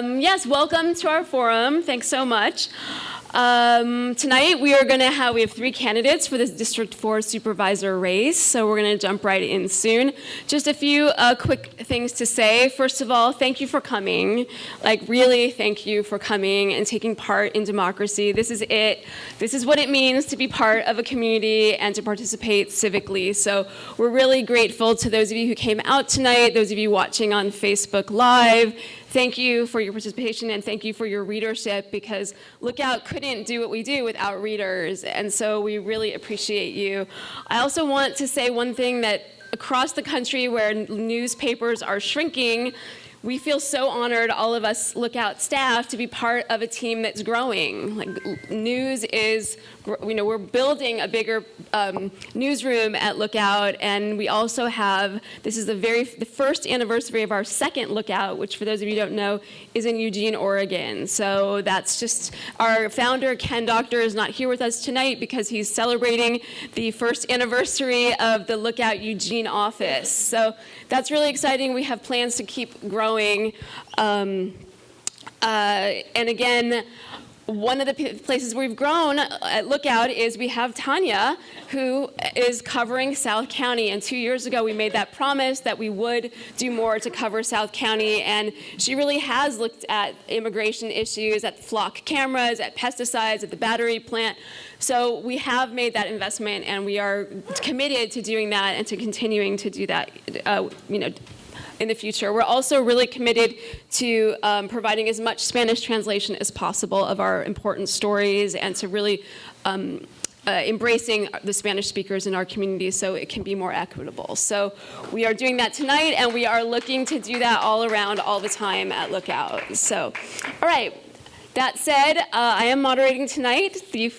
Yes, welcome to our forum. Thanks so much. Tonight we have 3 candidates for this District 4 supervisor race, so we're going to jump right in soon. Just a few quick things to say. First of all, thank you for coming. Like, really, thank you for coming and taking part in democracy. This is it. This is what it means to be part of a community and to participate civically. So we're really grateful to those of you who came out tonight, those of you watching on Facebook Live. Thank you for your participation and thank you for your readership, because Lookout couldn't do what we do without readers, and so we really appreciate you. I also want to say one thing, that across the country where newspapers are shrinking, we feel so honored, all of us Lookout staff, to be part of a team that's growing. Like, news is, we're building a bigger newsroom at Lookout, and we also have, this is the first anniversary of our second Lookout, which, for those of you who don't know, is in Eugene, Oregon. So that's just, our founder, Ken Doctor, is not here with us tonight because he's celebrating the first anniversary of the Lookout Eugene office. So that's really exciting. We have plans to keep growing. And again, one of the places we've grown at Lookout is we have Tanya, who is covering South County. And 2 years ago, we made that promise that we would do more to cover South County. And she really has looked at immigration issues, at flock cameras, at pesticides, at the battery plant. So we have made that investment, and we are committed to doing that and to continuing to do that, in the future. We're also really committed to providing as much Spanish translation as possible of our important stories, and to really embracing the Spanish speakers in our community so it can be more equitable. So we are doing that tonight, and we are looking to do that all around, all the time at Lookout. So, all right, that said, I am moderating tonight. The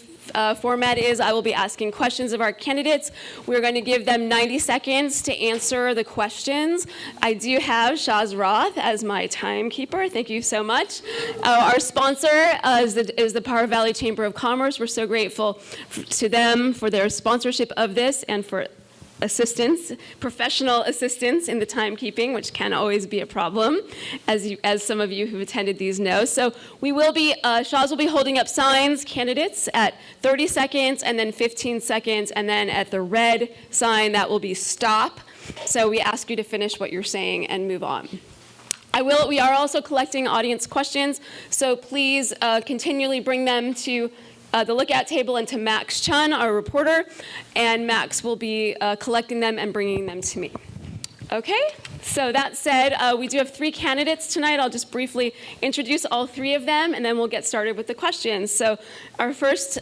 format is I will be asking questions of our candidates. We're going to give them 90 seconds to answer the questions. I do have Shaz Roth as my timekeeper. Thank you so much. Our sponsor is the Pajaro Valley Chamber of Commerce. We're so grateful to them for their sponsorship of this and for assistance, professional assistance in the timekeeping, which can always be a problem, as some of you who've attended these know. So we will be, Shaz will be holding up signs, candidates, at 30 seconds, and then 15 seconds, and then at the red sign, that will be stop. So we ask you to finish what you're saying and move on. We are also collecting audience questions, so please continually bring them to the Lookout table and to Max Chun, our reporter, and Max will be collecting them and bringing them to me. Okay, so that said, we do have 3 candidates tonight. I'll just briefly introduce all 3 of them, and then we'll get started with the questions. So our first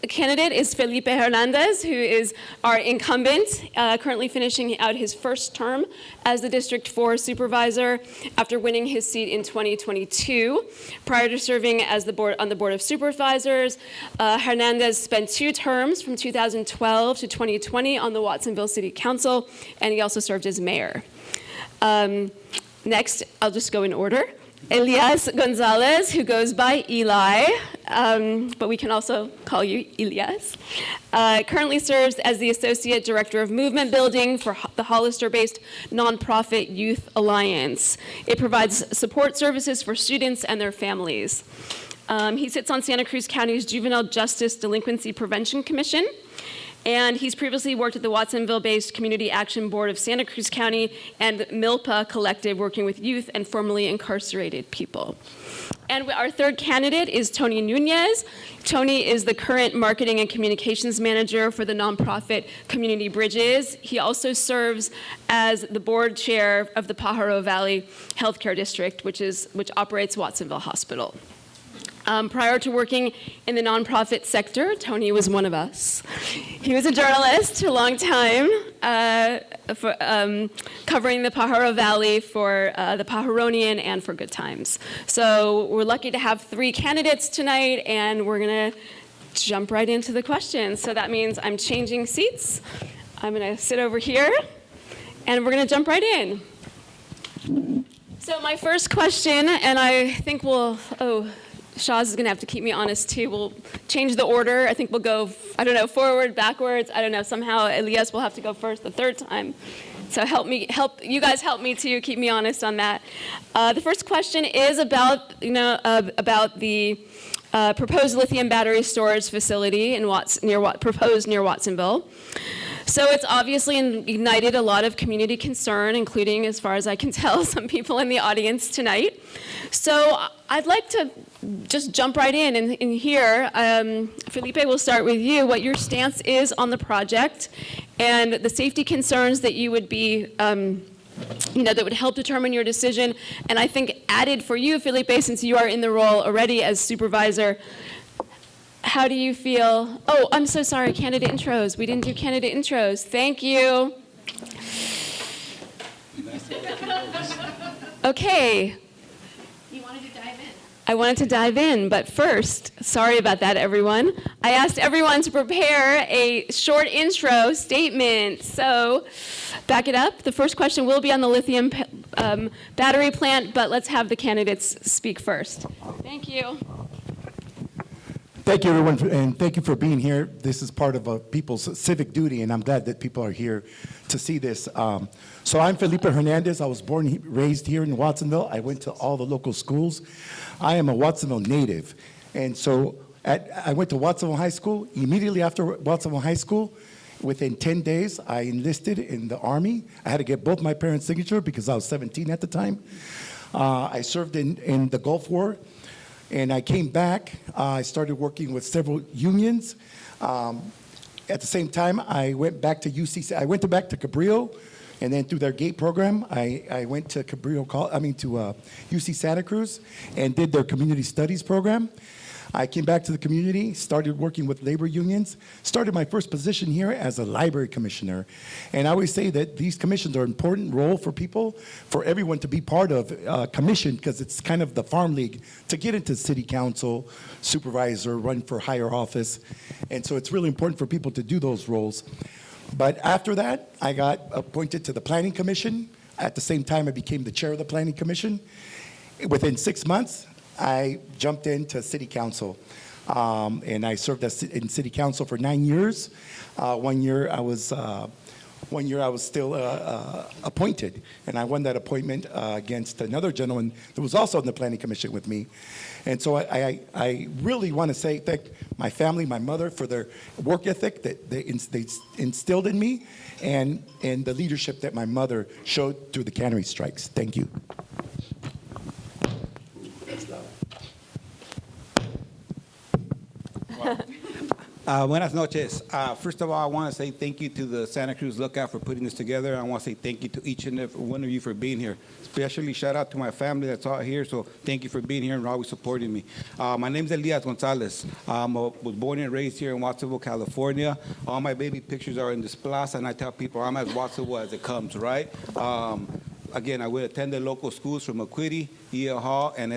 candidate is Felipe Hernandez, who is our incumbent, currently finishing out his first term as the District 4 supervisor after winning his seat in 2022. Prior to serving as on the Board of Supervisors, Hernandez spent 2 terms from 2012 to 2020 on the Watsonville City Council, and he also served as mayor. Next, I'll just go in order. Elias Gonzalez, who goes by Eli, but we can also call you Elias, currently serves as the Associate Director of Movement Building for the Hollister-based nonprofit Youth Alliance. It provides support services for students and their families. He sits on Santa Cruz County's Juvenile Justice Delinquency Prevention Commission, and he's previously worked at the Watsonville-based Community Action Board of Santa Cruz County and MILPA Collective, working with youth and formerly incarcerated people. And our third candidate is Tony Nunez. Tony is the current marketing and communications manager for the nonprofit Community Bridges. He also serves as the board chair of the Pajaro Valley Healthcare District, which operates Watsonville Hospital. Prior to working in the nonprofit sector, Tony was one of us. He was a journalist a long time, covering the Pajaro Valley for the Pajaronian and for Good Times. So we're lucky to have 3 candidates tonight, and we're going to jump right into the questions. So that means I'm changing seats. I'm going to sit over here, and we're going to jump right in. So my first question, and I think Shaz is going to have to keep me honest, too. We'll change the order. I think we'll go, forward, backwards. I don't know. Somehow Elias will have to go first the third time. So you guys help me to keep me honest on that. The first question is about, about the proposed lithium battery storage facility proposed near Watsonville. So it's obviously ignited a lot of community concern, including, as far as I can tell, some people in the audience tonight. So I'd like to just jump right in and hear, Felipe, we'll start with you, what your stance is on the project and the safety concerns that you would be, that would help determine your decision. And I think added for you, Felipe, since you are in the role already as supervisor, how do you feel? Oh, I'm so sorry, candidate intros. We didn't do candidate intros. Thank you. Okay. You wanted to dive in. I wanted to dive in, but first, sorry about that, everyone. I asked everyone to prepare a short intro statement. So back it up. The first question will be on the lithium battery plant, but let's have the candidates speak first. Thank you. Thank you, everyone, and thank you for being here. This is part of people's civic duty, and I'm glad that people are here to see this. So I'm Felipe Hernandez. I was born, raised here in Watsonville. I went to all the local schools. I am a Watsonville native, and so I went to Watsonville High School. Immediately after Watsonville High School, within 10 days, I enlisted in the Army. I had to get both my parents' signature because I was 17 at the time. I served in the Gulf War. And I came back. I started working with several unions. At the same time, I went back to UC. I went back to Cabrillo, and then through their GATE program, I went to UC Santa Cruz, and did their community studies program. I came back to the community, started working with labor unions, started my first position here as a library commissioner. And I always say that these commissions are an important role for people, for everyone to be part of commission, because it's kind of the farm league to get into city council, supervisor, run for higher office. And so it's really important for people to do those roles. But after that, I got appointed to the Planning Commission. At the same time, I became the chair of the Planning Commission. Within 6 months, I jumped into city council, and I served in city council for 9 years. 1 year I was still appointed, and I won that appointment against another gentleman that was also in the planning commission with me. And so I really want to say thank my family, my mother, for their work ethic that they instilled in me, and the leadership that my mother showed through the cannery strikes. Thank you. Buenas noches. First of all, I want to say thank you to the Santa Cruz Lookout for putting this together. I want to say thank you to each and every one of you for being here. Especially shout out to my family that's out here. So thank you for being here and always supporting me. My name is Elias Gonzalez. I was born and raised here in Watsonville, California. All my baby pictures are in this plaza, and I tell people I'm as Watsonville as it comes, right? Again, I would attend the local schools from McQuitty, E.L. Hall, and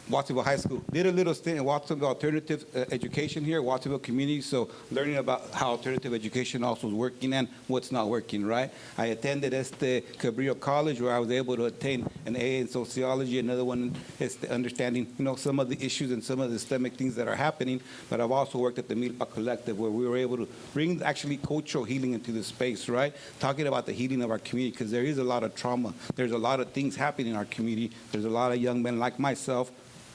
Watsonville High School. Did a little stint in Watsonville Alternative Education here, Watsonville Community, so learning about how alternative education also is working and what's not working, right? I attended Cabrillo College, where I was able to attain an AA in sociology. Another one is understanding, some of the issues and some of the systemic things that are happening. But I've also worked at the Milpa Collective, where we were able to bring actually cultural healing into the space, right? Talking about the healing of our community, because there is a lot of trauma. There's a lot of things happening in our community. There's a lot of young men like myself,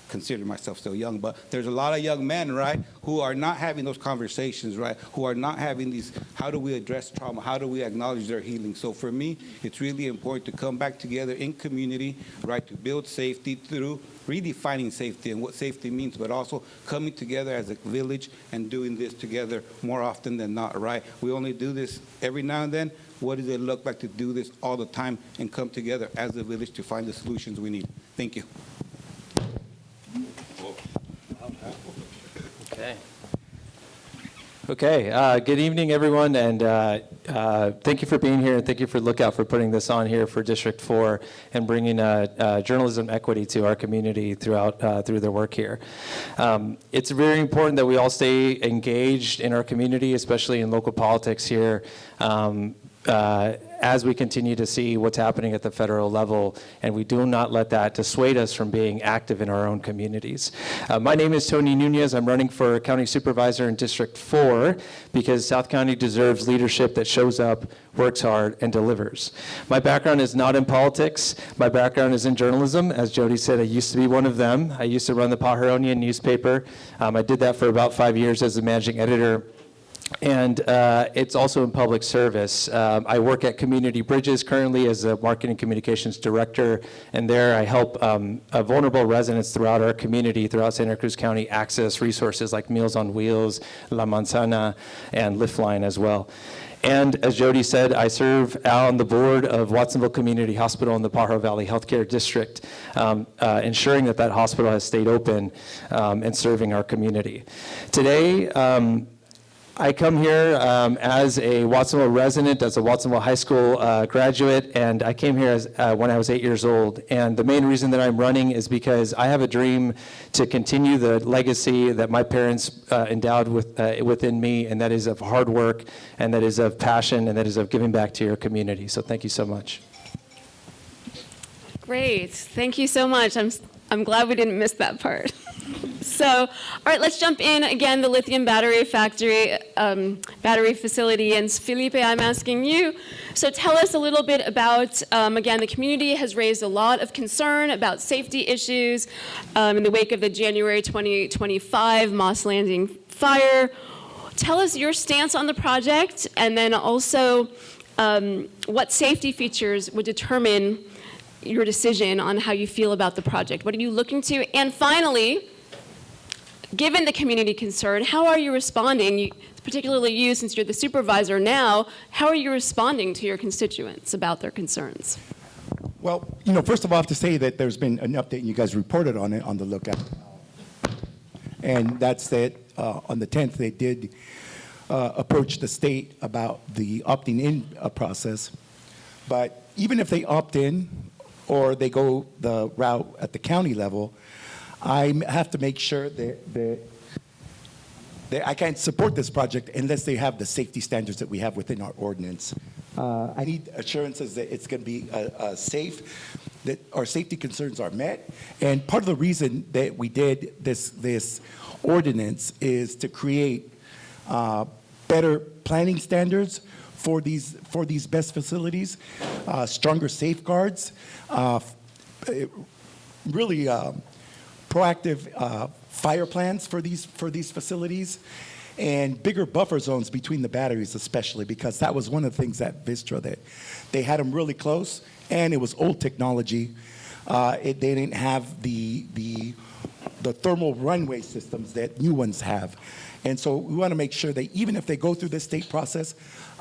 consider myself still young, but there's a lot of young men, right, who are not having those conversations, right, who are not having these, how do we address trauma, how do we acknowledge their healing? So for me, it's really important to come back together in community, right, to build safety through redefining safety and what safety means, but also coming together as a village and doing this together more often than not, right? We only do this every now and then. What does it look like to do this all the time and come together as a village to find the solutions we need? Thank you. Okay. Good evening, everyone, and thank you for being here, and thank you for Lookout for putting this on here for District 4 and bringing journalism equity to our community through their work here. It's very important that we all stay engaged in our community, especially in local politics here. as we continue to see what's happening at the federal level, and we do not let that dissuade us from being active in our own communities. My name is Tony Nunez. I'm running for County Supervisor in District 4 because South County deserves leadership that shows up, works hard, and delivers. My background is not in politics. My background is in journalism. As Jody said, I used to be one of them. I used to run the Pajaronian newspaper. I did that for about 5 years as the managing editor. And it's also in public service. I work at Community Bridges currently as a marketing communications director, and there I help vulnerable residents throughout our community, throughout Santa Cruz County, access resources like Meals on Wheels, La Manzana, and Liftline as well. And as Jody said, I serve on the board of Watsonville Community Hospital in the Pajaro Valley Healthcare District, ensuring that that hospital has stayed open and serving our community. Today, I come here as a Watsonville resident, as a Watsonville High School graduate, and I came here when I was 8 years old. And the main reason that I'm running is because I have a dream to continue the legacy that my parents endowed within me, and that is of hard work, and that is of passion, and that is of giving back to your community. So thank you so much. Great. Thank you so much. I'm glad we didn't miss that part. So, all right, let's jump in. Again, the lithium battery factory, battery facility. And Felipe, I'm asking you, so tell us a little bit about, again, the community has raised a lot of concern about safety issues in the wake of the January 2025 Moss Landing fire. Tell us your stance on the project, and then also what safety features would determine your decision on how you feel about the project. What are you looking to? And finally, given the community concern, how are you responding, particularly you, since you're the supervisor now, how are you responding to your constituents about their concerns? Well, first of all, I have to say that there's been an update, and you guys reported on it on the Lookout. And that's that on the 10th, they did approach the state about the opting in process. But even if they opt in, or they go the route at the county level, I have to make sure that I can't support this project unless they have the safety standards that we have within our ordinance. I need assurances that it's going to be safe, that our safety concerns are met. And part of the reason that we did this ordinance is to create better planning standards for these best facilities, stronger safeguards, really proactive fire plans for these facilities, and bigger buffer zones between the batteries, especially because that was one of the things at Vistra, that they had them really close, and it was old technology. They didn't have the thermal runway systems that new ones have. And so we want to make sure that even if they go through this state process,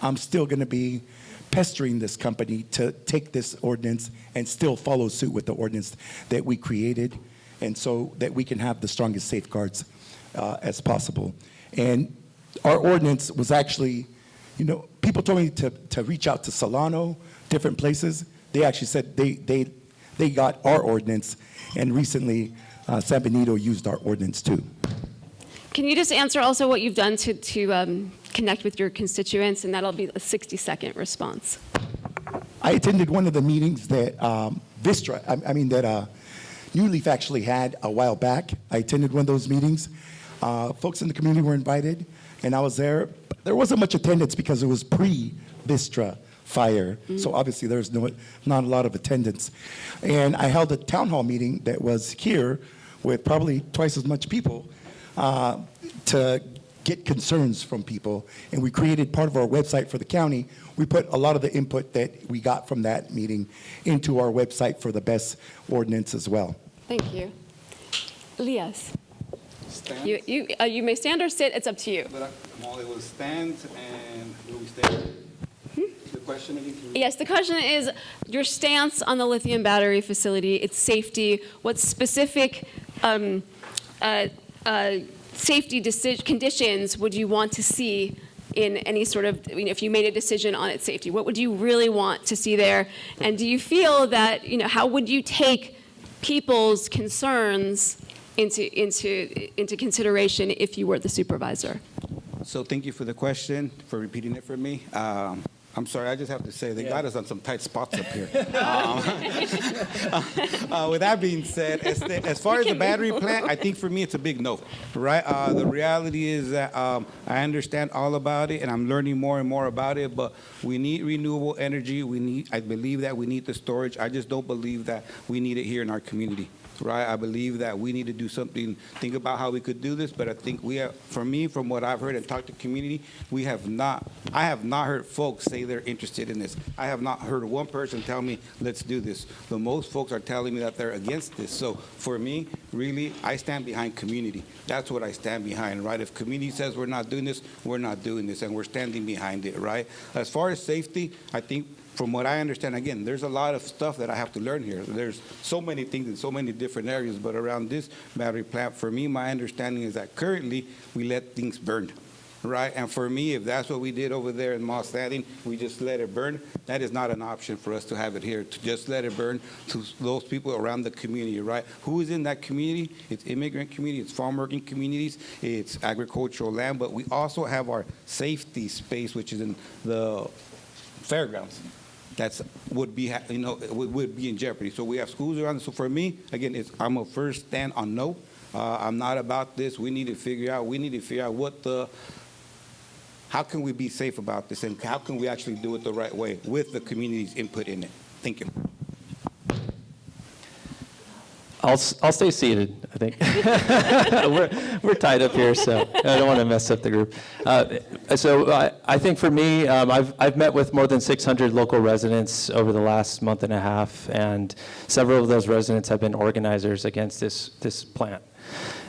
I'm still going to be pestering this company to take this ordinance and still follow suit with the ordinance that we created, and so that we can have the strongest safeguards as possible. And our ordinance was actually, people told me to reach out to Solano, different places. They actually said they got our ordinance, and recently San Benito used our ordinance too. Can you just answer also what you've done to connect with your constituents, and that'll be a 60-second response. I attended one of the meetings that Vistra, that New Leaf actually had a while back. I attended one of those meetings. Folks in the community were invited, and I was there. There wasn't much attendance because it was pre-Vistra fire, so obviously there's not a lot of attendance. And I held a town hall meeting that was here with probably twice as much people to get concerns from people, and we created part of our website for the county. We put a lot of the input that we got from that meeting into our website for the best ordinance as well. Thank you. Elias, Stand. you may stand or sit, it's up to you. But it will stand, and will we stand? The question again? Yes, the question is your stance on the lithium battery facility, its safety, what specific safety conditions would you want to see in any sort of, if you made a decision on its safety? What would you really want to see there? And do you feel that, how would you take people's concerns into consideration if you were the supervisor? So thank you for the question, for repeating it for me. I'm sorry, I just have to say, they got us on some tight spots up here. With that being said, as far as the battery plant, I think for me it's a big no, right? The reality is that I understand all about it, and I'm learning more and more about it, but we need renewable energy. I believe that we need the storage. I just don't believe that we need it here in our community. Right, I believe that we need to do something, think about how we could do this, but I think we have, for me, from what I've heard and talked to community, I have not heard folks say they're interested in this. I have not heard one person tell me, let's do this. The most folks are telling me that they're against this. So for me, really, I stand behind community. That's what I stand behind, right? If community says we're not doing this, we're not doing this, and we're standing behind it, right? As far as safety, I think from what I understand, again, there's a lot of stuff that I have to learn here. There's so many things in so many different areas, but around this battery plant, for me, my understanding is that currently we let things burn, right? And for me, if that's what we did over there in Moss Landing, we just let it burn, that is not an option for us to have it here, to just let it burn to those people around the community, right? Who is in that community? It's immigrant community, it's farm working communities, it's agricultural land, but we also have our safety space, which is in the fairgrounds. Would be in jeopardy. So we have schools around. So for me, again, I'm a first stand on no. I'm not about this. We need to figure out how can we be safe about this, and how can we actually do it the right way with the community's input in it. Thank you. I'll stay seated, I think. we're tied up here, so I don't want to mess up the group. I think for me, I've met with more than 600 local residents over the last month and a half, and several of those residents have been organizers against this plant.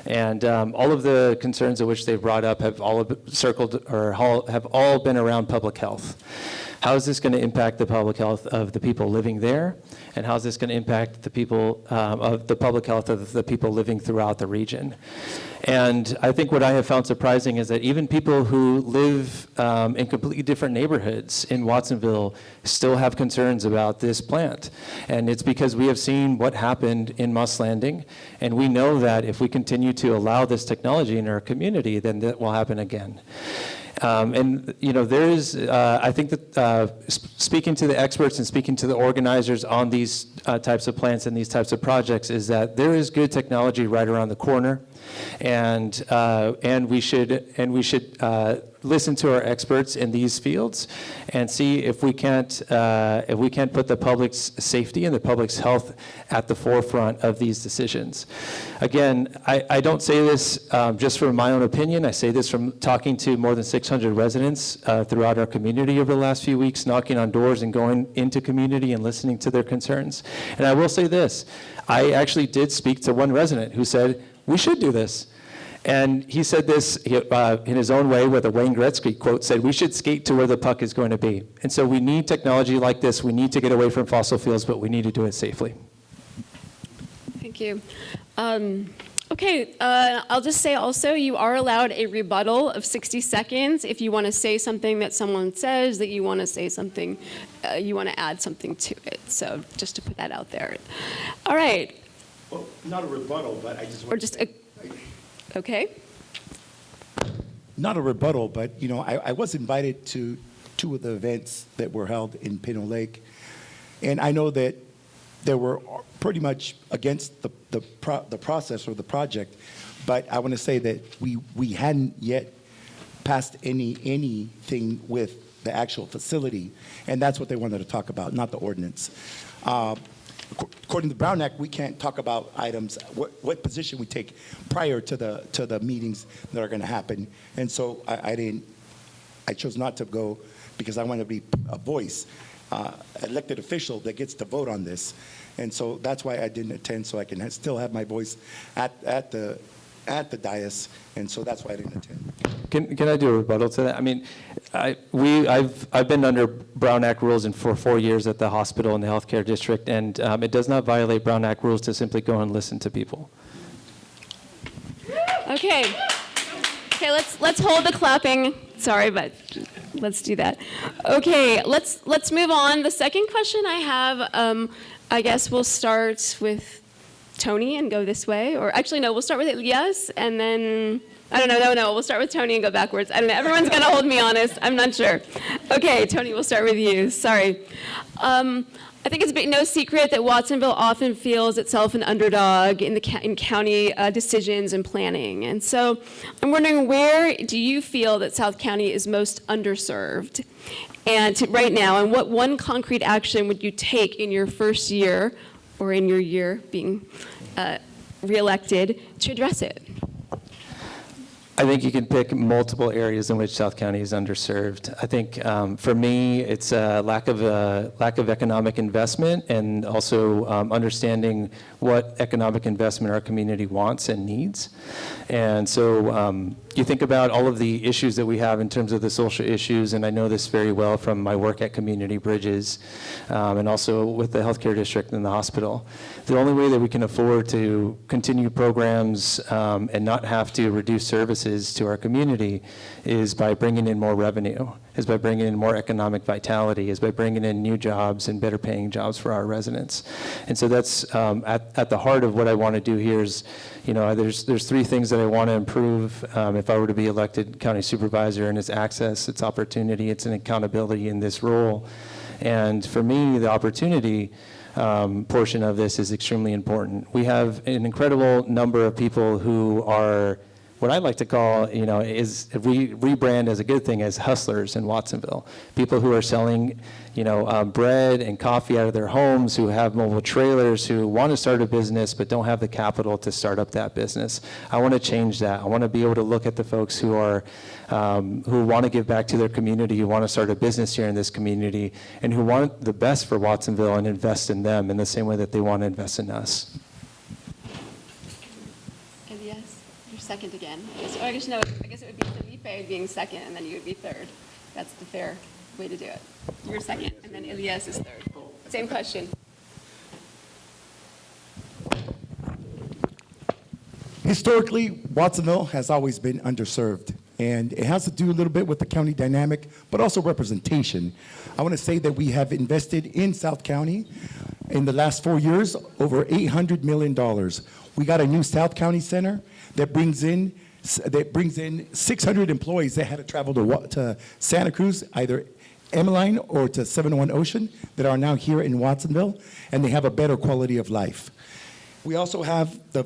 And all of the concerns of which they've brought up have all been around public health. How is this going to impact the public health of the people living there? And how is this going to impact the people of the public health of the people living throughout the region? And I think what I have found surprising is that even people who live in completely different neighborhoods in Watsonville still have concerns about this plant. And it's because we have seen what happened in Moss Landing, and we know that if we continue to allow this technology in our community, then that will happen again. There is, I think that speaking to the experts and speaking to the organizers on these types of plants and these types of projects is that there is good technology right around the corner, and we should listen to our experts in these fields and see if we can't put the public's safety and the public's health at the forefront of these decisions. Again, I don't say this just from my own opinion. I say this from talking to more than 600 residents throughout our community over the last few weeks, knocking on doors and going into community and listening to their concerns. And I will say this, I actually did speak to one resident who said, we should do this. And he said this in his own way with a Wayne Gretzky quote, said, we should skate to where the puck is going to be. And so we need technology like this. We need to get away from fossil fuels, but we need to do it safely. Thank you. Okay, I'll just say also, you are allowed a rebuttal of 60 seconds if you want to say something that someone says, that you want to say something, you want to add something to it. So just to put that out there. All right. Well, not a rebuttal, but I just want Or just a, okay. Not a rebuttal, but I was invited to two of the events that were held in Pinot Lake, and I know that they were pretty much against the process or the project, but I want to say that we hadn't yet passed anything with the actual facility, and that's what they wanted to talk about, not the ordinance. According to the Brown Act, we can't talk about items, what position we take prior to the meetings that are going to happen. And so I chose not to go because I want to be a voice, elected official that gets to vote on this. And so that's why I didn't attend, so I can still have my voice at the dais, and so that's why I didn't attend. Can I do a rebuttal to that? I mean, I've been under Brown Act rules for 4 years at the hospital in the healthcare district, and it does not violate Brown Act rules to simply go and listen to people. Okay, let's hold the clapping. Sorry, but let's do that. Okay, let's move on. The second question I have, I guess we'll start with Tony and go this way, or actually no, we'll start with Elias and then I don't know. No. We'll start with Tony and go backwards. I don't know. Everyone's going to hold me honest. I'm not sure. Okay, Tony, we'll start with you. Sorry. I think it's no secret that Watsonville often feels itself an underdog in county decisions and planning. And so I'm wondering, where do you feel that South County is most underserved right now, and what one concrete action would you take in your first year or in your year being reelected to address it? I think you can pick multiple areas in which South County is underserved. I think for me, it's a lack of economic investment, and also understanding what economic investment our community wants and needs. And so you think about all of the issues that we have in terms of the social issues, and I know this very well from my work at Community Bridges, and also with the healthcare district and the hospital. The only way that we can afford to continue programs and not have to reduce services to our community is by bringing in more revenue, is by bringing in more economic vitality, is by bringing in new jobs and better paying jobs for our residents. And so that's at the heart of what I want to do here is, there's three things that I want to improve if I were to be elected county supervisor, and it's access, it's opportunity, it's an accountability in this role. And for me, the opportunity portion of this is extremely important. We have an incredible number of people who are what I like to call, is rebrand as a good thing as hustlers in Watsonville. People who are selling, bread and coffee out of their homes, who have mobile trailers, who want to start a business but don't have the capital to start up that business. I want to change that. I want to be able to look at the folks who are, who want to give back to their community, who want to start a business here in this community, and who want the best for Watsonville and invest in them in the same way that they want to invest in us. Second again. I guess it would be Felipe being second, and then you would be third. That's the fair way to do it. You're second, and then Elias is third. Same question. Historically, Watsonville has always been underserved, and it has to do a little bit with the county dynamic, but also representation. I want to say that we have invested in South County in the last 4 years over $800 million. We got a new South County Center that brings in 600 employees that had to travel to Santa Cruz, either Emmeline or to 701 Ocean, that are now here in Watsonville, and they have a better quality of life. We also have the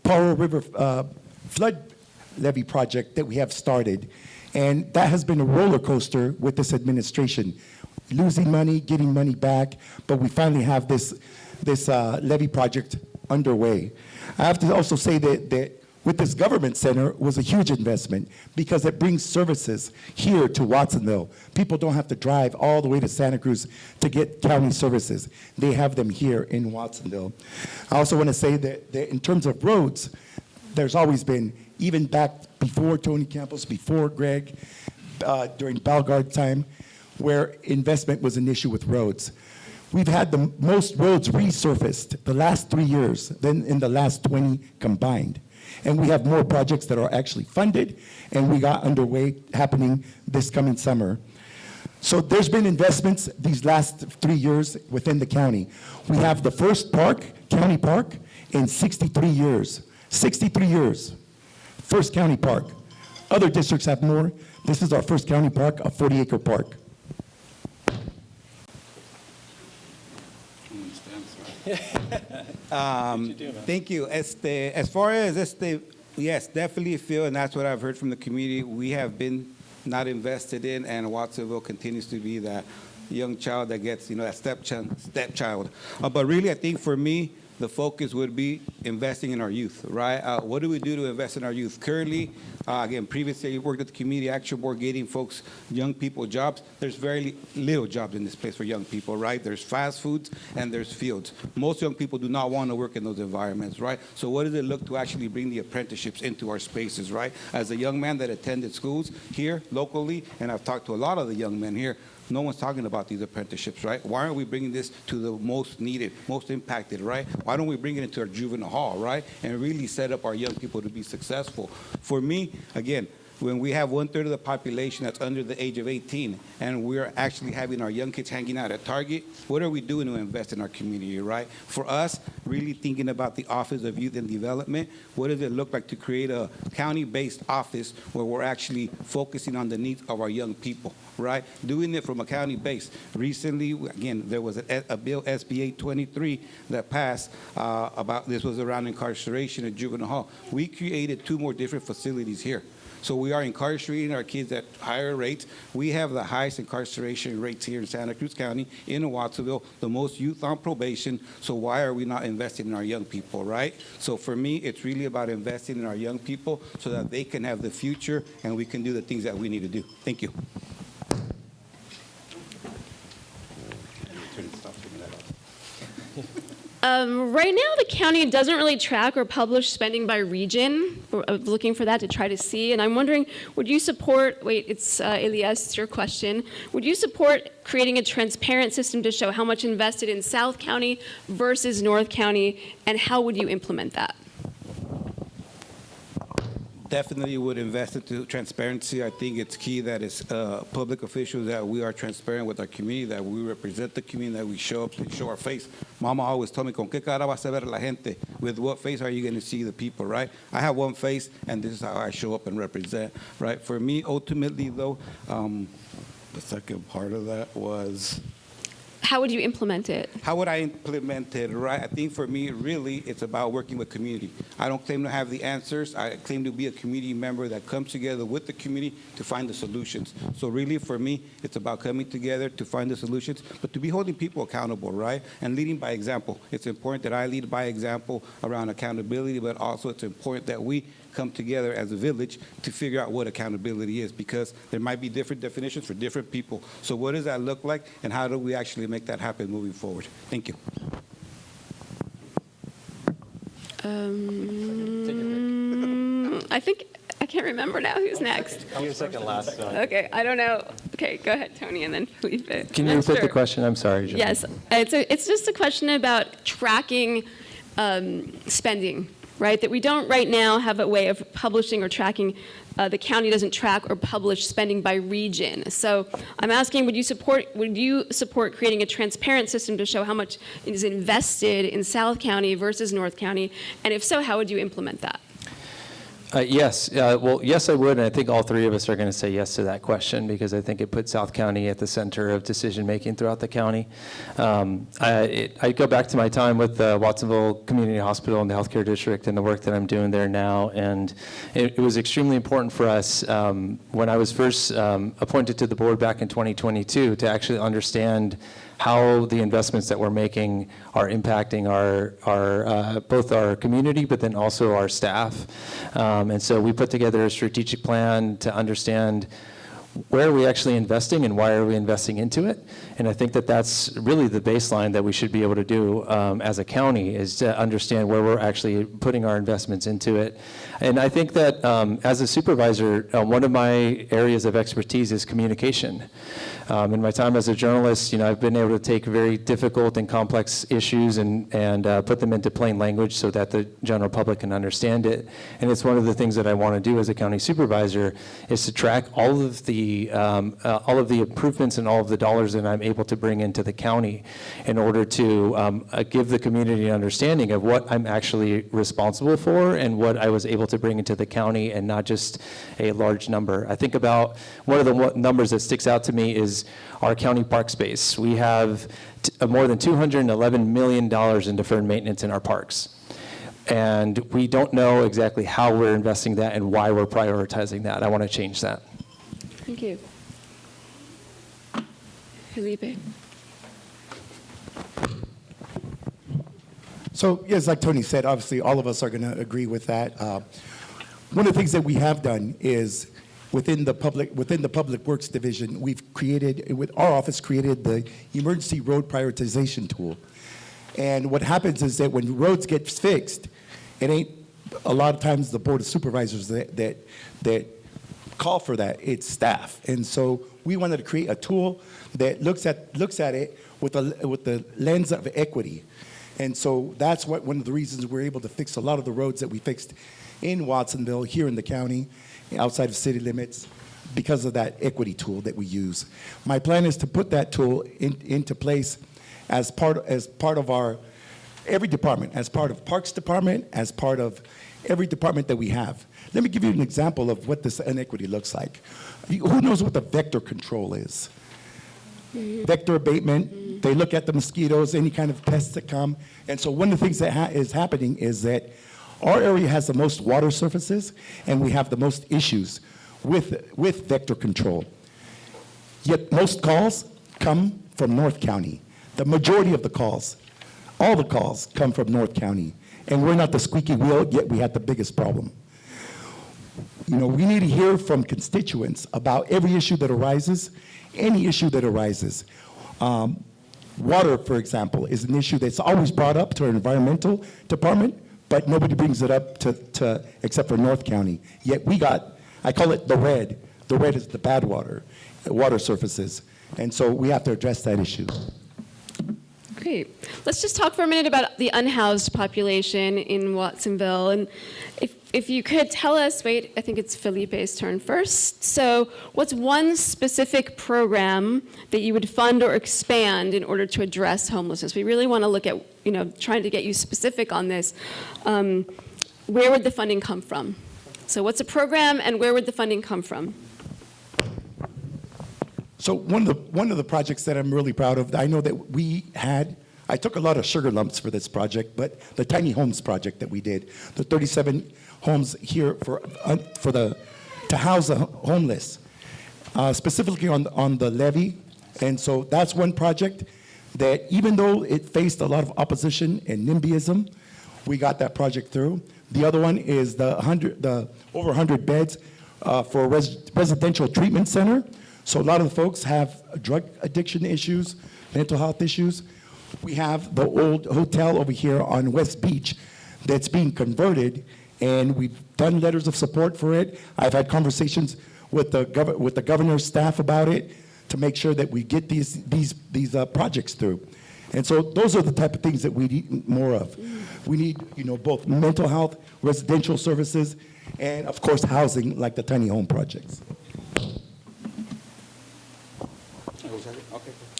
Paro River flood levy project that we have started, and that has been a roller coaster with this administration, losing money, getting money back, but we finally have this levy project underway. I have to also say that with this government center was a huge investment because it brings services here to Watsonville. People don't have to drive all the way to Santa Cruz to get county services. They have them here in Watsonville. I also want to say that in terms of roads, there's always been, even back before Tony Campos, before Greg, during Balgard time, where investment was an issue with roads. We've had the most roads resurfaced the last 3 years than in the last 20 combined. And we have more projects that are actually funded, and we got underway happening this coming summer. So there's been investments these last 3 years within the county. We have the first county park in 63 years. 63 years, first county park. Other districts have more. This is our first county park, a 40-acre park. Thank you. As far as yes, definitely feel, and that's what I've heard from the community, we have been not invested in, and Watsonville continues to be that young child that gets, that stepchild. But really, I think for me, the focus would be investing in our youth, right? What do we do to invest in our youth? Currently, again, previously you worked at the Community Action Board getting folks, young people jobs. There's very little jobs in this place for young people, right? There's fast foods and there's fields. Most young people do not want to work in those environments, right? So what does it look to actually bring the apprenticeships into our spaces, right? As a young man that attended schools here locally, and I've talked to a lot of the young men here, no one's talking about these apprenticeships, right? Why aren't we bringing this to the most needed, most impacted, right? Why don't we bring it into our juvenile hall, right? And really set up our young people to be successful. For me, again, When we have 1/3 of the population that's under the age of 18, and we're actually having our young kids hanging out at Target, what are we doing to invest in our community, right? For us, really thinking about the Office of Youth and Development, what does it look like to create a county-based office where we're actually focusing on the needs of our young people, right? Doing it from a county base. Recently, again, there was a bill, SB 823, that passed about, this was around incarceration at juvenile hall. We created 2 more different facilities here. So we are incarcerating our kids at higher rates. We have the highest incarceration rates here in Santa Cruz County, in Watsonville, the most youth on probation. So why are we not investing in our young people, right? So for me, it's really about investing in our young people so that they can have the future and we can do the things that we need to do. Thank you. Right now, the county doesn't really track or publish spending by region. We're looking for that to try to see. And I'm wondering, would you support, it's Elias, it's your question. Would you support creating a transparent system to show how much invested in South County versus North County, and how would you implement that? Definitely would invest into transparency. I think it's key that as public officials that we are transparent with our community, that we represent the community, that we show up and show our face. Mama always told me, ¿con qué cara vas a ver la gente? With what face are you going to see the people, right? I have one face, and this is how I show up and represent, right? For me, ultimately, though, the second part of that was... How would you implement it? How would I implement it, right? I think for me, really, it's about working with community. I don't claim to have the answers. I claim to be a community member that comes together with the community to find the solutions. So really, for me, it's about coming together to find the solutions, but to be holding people accountable, right? And leading by example. It's important that I lead by example around accountability, but also it's important that we come together as a village to figure out what accountability is, because there might be different definitions for different people. So what does that look like, and how do we actually make that happen moving forward? Thank you. I think, I can't remember now who's next. You're second last. Okay, I don't know. Okay, go ahead, Tony, and then Felipe. Can you repeat the question? I'm sorry, Joe. Yes, it's just a question about tracking spending, right? That we don't right now have a way of publishing or tracking. The county doesn't track or publish spending by region. So I'm asking, would you support creating a transparent system to show how much is invested in South County versus North County? And if so, how would you implement that? Yes. Well, yes, I would, and I think all 3 of us are going to say yes to that question, because I think it puts South County at the center of decision-making throughout the county. I go back to my time with Watsonville Community Hospital and the Healthcare District and the work that I'm doing there now, and it was extremely important for us when I was first appointed to the board back in 2022 to actually understand how the investments that we're making are impacting our both our community, but then also our staff. And so we put together a strategic plan to understand where are we actually investing and why are we investing into it. And I think that that's really the baseline that we should be able to do as a county, is to understand where we're actually putting our investments into it. And I think that as a supervisor, one of my areas of expertise is communication. In my time as a journalist, I've been able to take very difficult and complex issues and put them into plain language so that the general public can understand it. And it's one of the things that I want to do as a county supervisor, is to track all of the improvements and all of the dollars that I'm able to bring into the county in order to give the community an understanding of what I'm actually responsible for and what I was able to bring into the county, and not just a large number. I think about one of the numbers that sticks out to me is our county park space. We have more than $211 million in deferred maintenance in our parks. And we don't know exactly how we're investing that and why we're prioritizing that. I want to change that. Thank you. Felipe. So, yes, like Tony said, obviously all of us are going to agree with that. One of the things that we have done is within the Public Works Division, our office created the Emergency Road Prioritization Tool. And what happens is that when roads get fixed, it ain't a lot of times the Board of Supervisors that call for that, it's staff. And so we wanted to create a tool that looks at it with the lens of equity. And so that's one of the reasons we're able to fix a lot of the roads that we fixed in Watsonville, here in the county. outside of city limits because of that equity tool that we use. My plan is to put that tool into place as part of our every department, as part of Parks Department, as part of every department that we have. Let me give you an example of what this inequity looks like. Who knows what the vector control is? Vector abatement, they look at the mosquitoes, any kind of pests that come. And so one of the things that is happening is that our area has the most water surfaces, and we have the most issues with vector control. Yet most calls come from North County. The majority of the calls, all the calls come from North County. And we're not the squeaky wheel, yet we have the biggest problem. You know, we need to hear from constituents about every issue that arises, any issue that arises. Water, for example, is an issue that's always brought up to our environmental department, but nobody brings it up to except for North County. Yet we got, I call it the red. The red is the bad water surfaces. And so we have to address that issue. Great. Let's just talk for a minute about the unhoused population in Watsonville. And if you could tell us, wait, I think it's Felipe's turn first. So what's one specific program that you would fund or expand in order to address homelessness? We really want to look at, trying to get you specific on this. Where would the funding come from? So what's a program and where would the funding come from? So one of the projects that I'm really proud of, I know that I took a lot of sugar lumps for this project, but the tiny homes project that we did, the 37 homes here to house the homeless, specifically on the levee. And so that's one project that even though it faced a lot of opposition and NIMBYism, we got that project through. The other one is the over 100 beds for a residential treatment center. So a lot of the folks have drug addiction issues, mental health issues. We have the old hotel over here on West Beach that's being converted, and we've done letters of support for it. I've had conversations with the governor's staff about it to make sure that we get these projects through. And so those are the type of things that we need more of. We need, both mental health, residential services, and of course housing like the tiny home projects.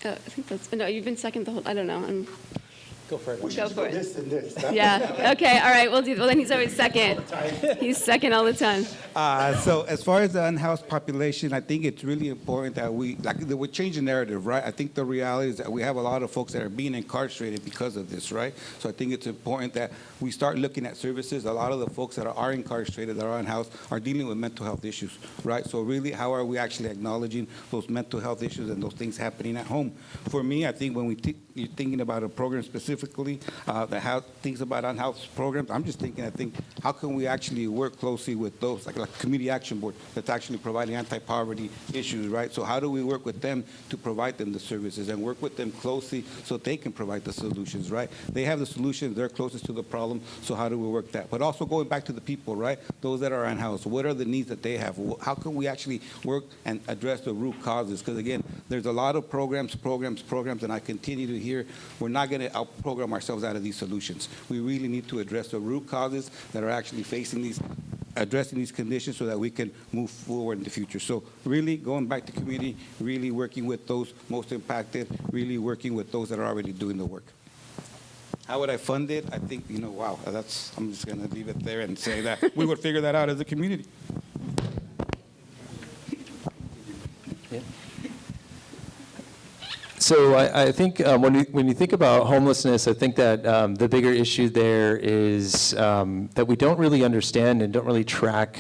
I think that's, no, you've been second the whole, I don't know. Go for it. Go for it. This and this. Yeah, okay, all right, well, then he's always second. He's second all the time. So as far as the unhoused population, I think it's really important that we change the narrative, right? I think the reality is that we have a lot of folks that are being incarcerated because of this, right? So I think it's important that we start looking at services. A lot of the folks that are incarcerated, that are unhoused, are dealing with mental health issues, right? So really, how are we actually acknowledging those mental health issues and those things happening at home? For me, I think when you're thinking about a program specifically that has things about unhoused programs, I think, how can we actually work closely with those, like Community Action Board, that's actually providing anti-poverty issues, right? So how do we work with them to provide them the services and work with them closely so they can provide the solutions, right? They have the solutions, they're closest to the problem, so how do we work that? But also going back to the people, right? Those that are unhoused, what are the needs that they have? How can we actually work and address the root causes? Because again, there's a lot of programs, and I continue to hear we're not going to out-program ourselves out of these solutions. We really need to address the root causes that are actually addressing these conditions so that we can move forward in the future. So really going back to community, really working with those most impacted, really working with those that are already doing the work. How would I fund it? I think, wow, I'm just going to leave it there and say that we would figure that out as a community. So I think when you think about homelessness, I think that the bigger issue there is that we don't really understand and don't really track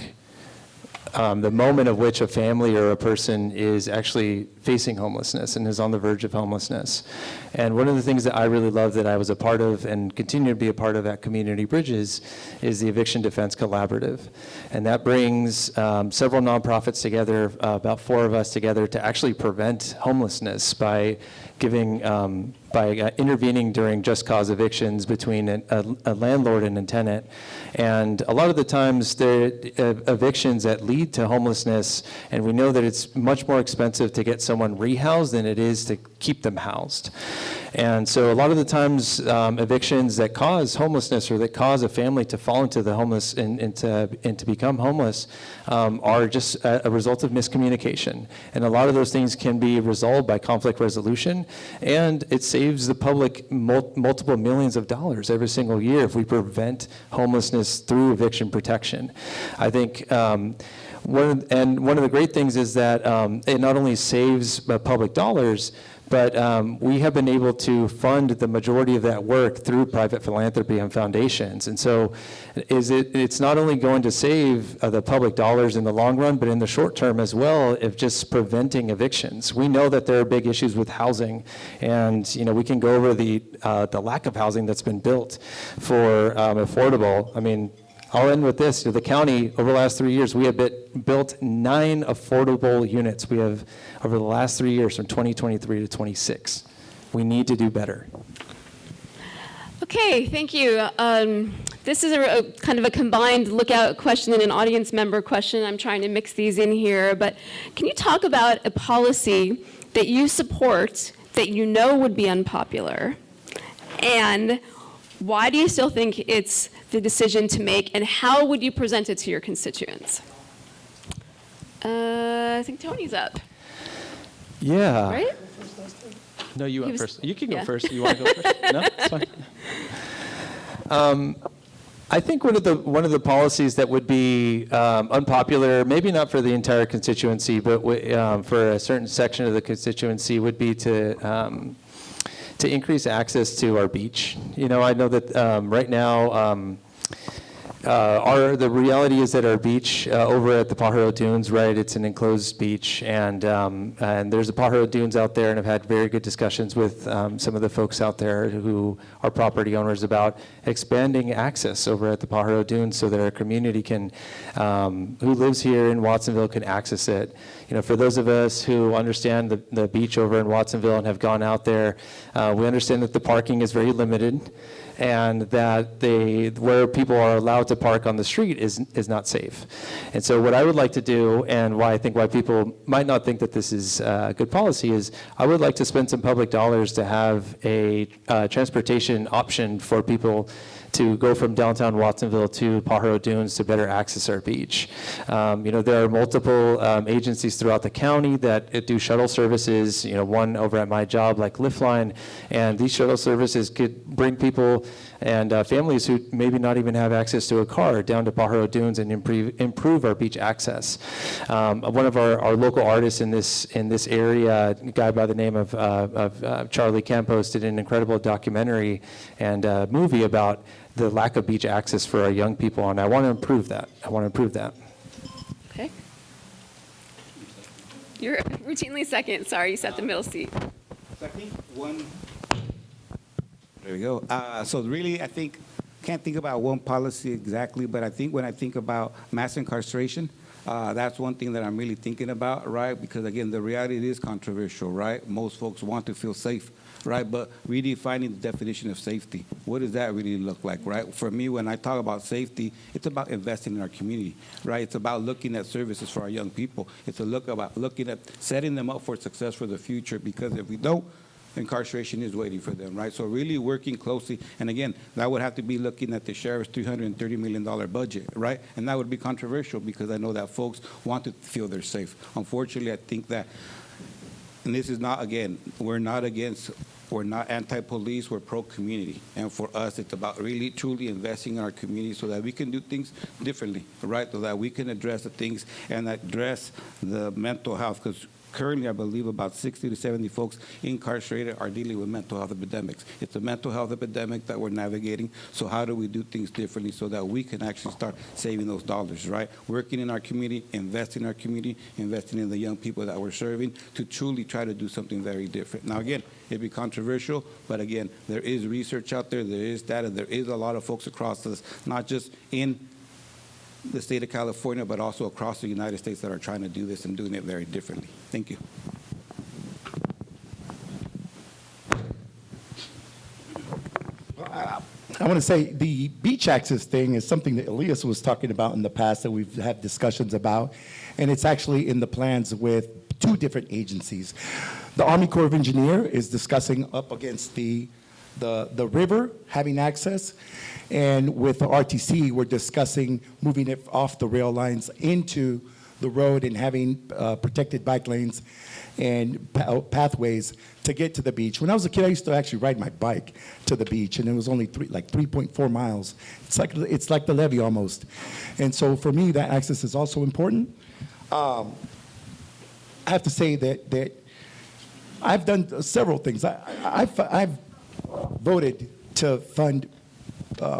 the moment of which a family or a person is actually facing homelessness and is on the verge of homelessness. And one of the things that I really love that I was a part of and continue to be a part of at Community Bridges is the Eviction Defense Collaborative. And that brings several nonprofits together, about 4 of us together, to actually prevent homelessness by intervening during just cause evictions between a landlord and a tenant. And a lot of the times, the evictions that lead to homelessness, and we know that it's much more expensive to get someone rehoused than it is to keep them housed. And so a lot of the times, evictions that cause homelessness or that cause a family to fall into the homeless and to become homeless are just a result of miscommunication. And a lot of those things can be resolved by conflict resolution, and it saves the public multiple millions of dollars every single year if we prevent homelessness through eviction protection. I think one of the great things is that it not only saves public dollars, but we have been able to fund the majority of that work through private philanthropy and foundations. And so it's not only going to save the public dollars in the long run, but in the short term as well, of just preventing evictions. We know that there are big issues with housing, and we can go over the lack of housing that's been built for affordable. I mean, I'll end with this. The county, over the last 3 years, we have built 9 affordable units. We have, over the last 3 years, from 2023 to 26. We need to do better. Okay, thank you. This is a kind of a combined lookout question and an audience member question. I'm trying to mix these in here, but can you talk about a policy that you support that you know would be unpopular, and why do you still think it's the decision to make, and how would you present it to your constituents? I think Tony's up, Yeah. right? No, you went was- first. You can go yeah. first. You want to go first? No, it's fine. I think one of the policies that would be unpopular, maybe not for the entire constituency, but for a certain section of the constituency, would be to increase access to our beach. I know that right now, the reality is that our beach over at the Pajaro Dunes, right, it's an enclosed beach, and there's the Pajaro Dunes out there, and I've had very good discussions with some of the folks out there who are property owners about expanding access over at the Pajaro Dunes so that our community can, who lives here in Watsonville, can access it. For those of us who understand the beach over in Watsonville and have gone out there, we understand that the parking is very limited, and that where people are allowed to park on the street is not safe. And so what I would like to do, and why people might not think that this is good policy, is I would like to spend some public dollars to have a transportation option for people to go from downtown Watsonville to Pajaro Dunes to better access our beach. There are multiple agencies throughout the county that do shuttle services, one over at my job like Liftline, and these shuttle services could bring people and families who maybe not even have access to a car down to Pajaro Dunes and improve our beach access. One of our local artists in this area, a guy by the name of Charlie Campos, did an incredible documentary and movie about the lack of beach access for our young people, and I want to improve that. Okay. You're routinely second. Sorry, you sat the middle seat. So I think there we go. So really, I think, can't think about one policy exactly, but I think when I think about mass incarceration, that's one thing that I'm really thinking about, right? Because again, the reality is controversial, right? Most folks want to feel safe, right? But redefining the definition of safety, what does that really look like, right? For me, when I talk about safety, it's about investing in our community, right? It's about looking at services for our young people. It's about looking at setting them up for success for the future, because if we don't, incarceration is waiting for them, right? So really working closely, and again, that would have to be looking at the sheriff's $330 million budget, right? And that would be controversial because I know that folks want to feel they're safe. Unfortunately, I think that, and this is not, again, we're not anti-police, we're pro-community. And for us, it's about really, truly investing in our community so that we can do things differently, right? So that we can address the things and address the mental health, because currently, I believe about 60 to 70 folks incarcerated are dealing with mental health epidemics. It's a mental health epidemic that we're navigating. So how do we do things differently so that we can actually start saving those dollars, right? Working in our community, investing in our community, investing in the young people that we're serving to truly try to do something very different. Now, again, it'd be controversial, but again, there is research out there, there is data, there is a lot of folks across us, not just in the state of California, but also across the United States that are trying to do this and doing it very differently. Thank you. I want to say the beach access thing is something that Elias was talking about in the past that we've had discussions about, and it's actually in the plans with two different agencies. The Army Corps of Engineer is discussing up against the river having access, and with the RTC, we're discussing moving it off the rail lines into the road and having protected bike lanes and pathways to get to the beach. When I was a kid, I used to actually ride my bike to the beach, and it was only 3.4 miles. It's like the levee almost. And so for me, that access is also important. I have to say that I've done several things. I've voted to fund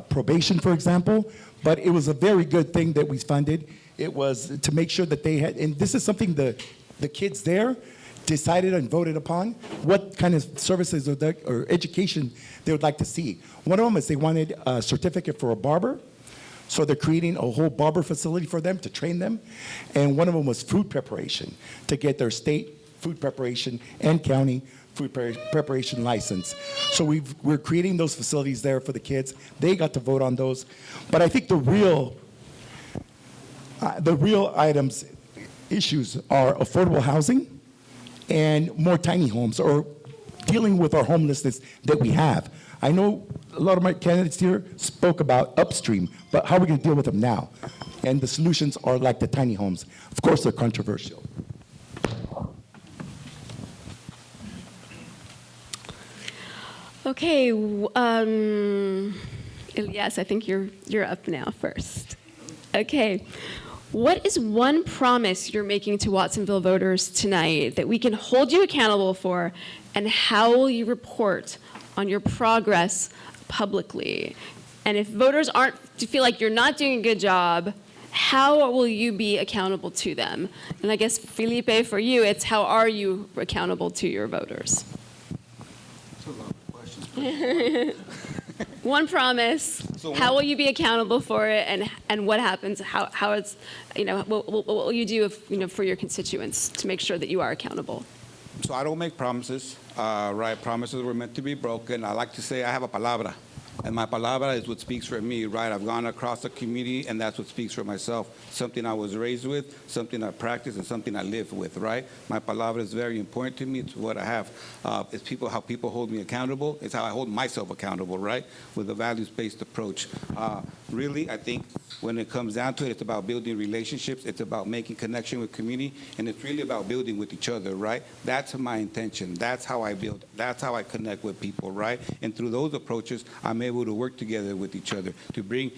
probation, for example, but it was a very good thing that we funded. It was to make sure that they had, and this is something the kids there decided and voted upon, what kind of services or education they would like to see. One of them is they wanted a certificate for a barber, so they're creating a whole barber facility for them to train them. And one of them was food preparation, to get their state food preparation and county food preparation license. So we're creating those facilities there for the kids. They got to vote on those. But I think the real issues are affordable housing and more tiny homes, or dealing with our homelessness that we have. I know a lot of my candidates here spoke about upstream, but how are we going to deal with them now? And the solutions are like the tiny homes. Of course, they're controversial. Okay, Elias, I think you're up now first. Okay. What is one promise you're making to Watsonville voters tonight that we can hold you accountable for, and how will you report on your progress publicly? And if voters feel like you're not doing a good job, how will you be accountable to them? And I guess, Felipe, for you, it's how are you accountable to your voters? That's a lot of questions. One promise. How will you be accountable for it, and what happens? How it's, what will you do for your constituents to make sure that you are accountable? So I don't make promises, right? Promises were meant to be broken. I like to say I have a palabra, and my palabra is what speaks for me, right? I've gone across the community, and that's what speaks for myself. Something I was raised with, something I practice, and something I live with, right? My palabra is very important to me. It's what I have. It's how people hold me accountable. It's how I hold myself accountable, right? With a values-based approach. Really, I think when it comes down to it, it's about building relationships. It's about making connection with community, and it's really about building with each other, right? That's my intention. That's how I build. That's how I connect with people, right? And through those approaches, I'm able to work together with each other to bring,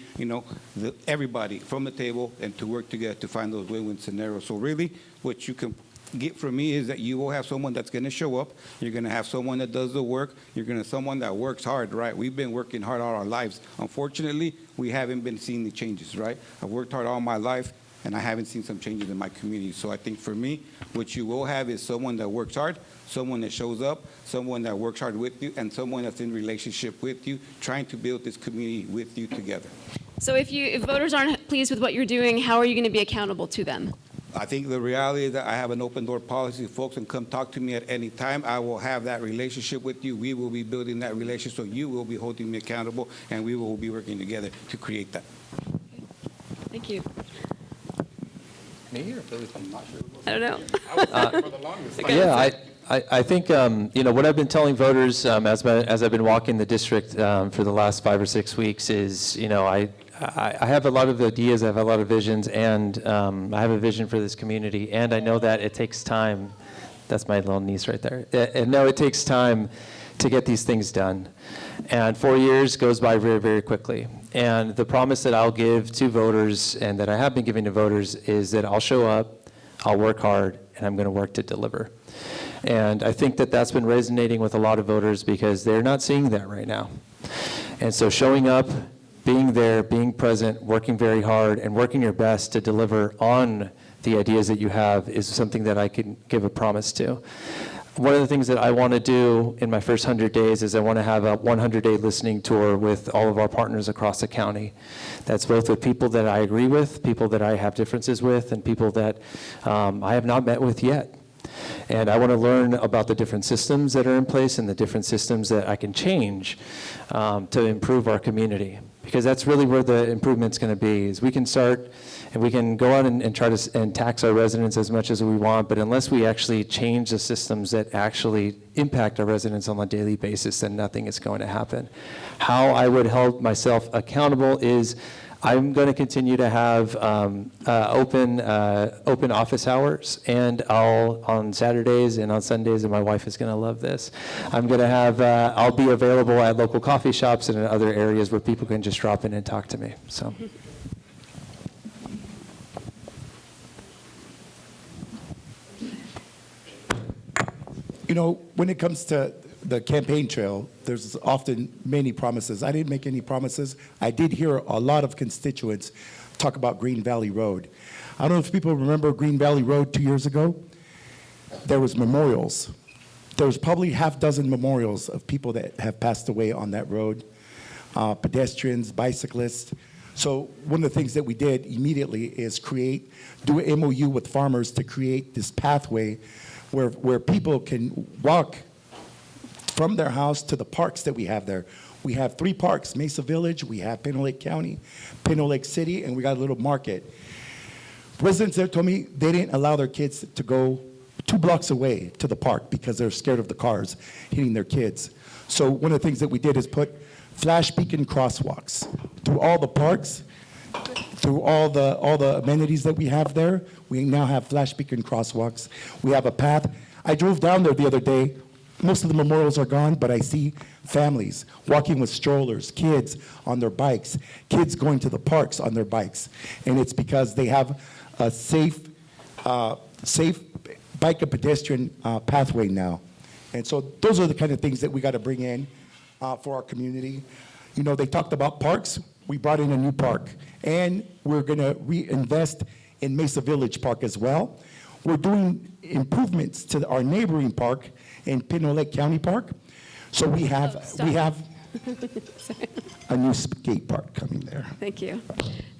everybody from the table and to work together to find those win-win scenarios. So really, what you can get from me is that you will have someone that's going to show up. You're going to have someone that does the work. You're going to have someone that works hard, right? We've been working hard all our lives. Unfortunately, we haven't been seeing the changes, right? I've worked hard all my life, and I haven't seen some changes in my community. So I think for me, what you will have is someone that works hard, someone that shows up, someone that works hard with you, and someone that's in relationship with you, trying to build this community with you together. So if voters aren't pleased with what you're doing, how are you going to be accountable to them? I think the reality is that I have an open door policy. Folks can come talk to me at any time. I will have that relationship with you. We will be building that relationship, so you will be holding me accountable, and we will be working together to create that. Thank you. Me or Billy? I'm not sure. I don't know. Yeah, I think, what I've been telling voters as I've been walking the district for the last 5 or 6 weeks is, I have a lot of ideas, I have a lot of visions, and I have a vision for this community, and I know that it takes time. That's my little niece right there. And no, it takes time to get these things done. And 4 years goes by very, very quickly. And the promise that I'll give to voters, and that I have been giving to voters, is that I'll show up, I'll work hard, and I'm going to work to deliver. And I think that that's been resonating with a lot of voters because they're not seeing that right now. And so showing up, being there, being present, working very hard, and working your best to deliver on the ideas that you have is something that I can give a promise to. One of the things that I want to do in my first 100 days is I want to have a 100-day listening tour with all of our partners across the county. That's both with people that I agree with, people that I have differences with, and people that I have not met with yet. And I want to learn about the different systems that are in place and the different systems that I can change to improve our community. because that's really where the improvement's going to be, is we can start and we can go out and try to and tax our residents as much as we want, but unless we actually change the systems that actually impact our residents on a daily basis, then nothing is going to happen. How I would hold myself accountable is I'm going to continue to have open office hours, and on Saturdays and on Sundays, and my wife is going to love this. I'm going to have I'll be available at local coffee shops and in other areas where people can just drop in and talk to me. So. You know, when it comes to the campaign trail, there's often many promises. I didn't make any promises. I did hear a lot of constituents talk about Green Valley Road. I don't know if people remember Green Valley Road 2 years ago. There was memorials. There was probably half dozen memorials of people that have passed away on that road, pedestrians, bicyclists. So one of the things that we did immediately is do an MOU with farmers to create this pathway where people can walk from their house to the parks that we have there. We have 3 parks, Mesa Village, we have Pino Lake County, Pino Lake City, and we got a little market. Residents there told me they didn't allow their kids to go 2 blocks away to the park because they're scared of the cars hitting their kids. So one of the things that we did is put flash beacon crosswalks through all the parks, through all the amenities that we have there. We now have flash beacon crosswalks. We have a path. I drove down there the other day. Most of the memorials are gone, but I see families walking with strollers, kids on their bikes, kids going to the parks on their bikes. And it's because they have a safe bike and pedestrian pathway now. And so those are the kind of things that we got to bring in for our community. You know, they talked about parks. We brought in a new park, and we're going to reinvest in Mesa Village Park as well. We're doing improvements to our neighboring park in Pino Lake County Park. So we have a new skate park coming there. Thank you.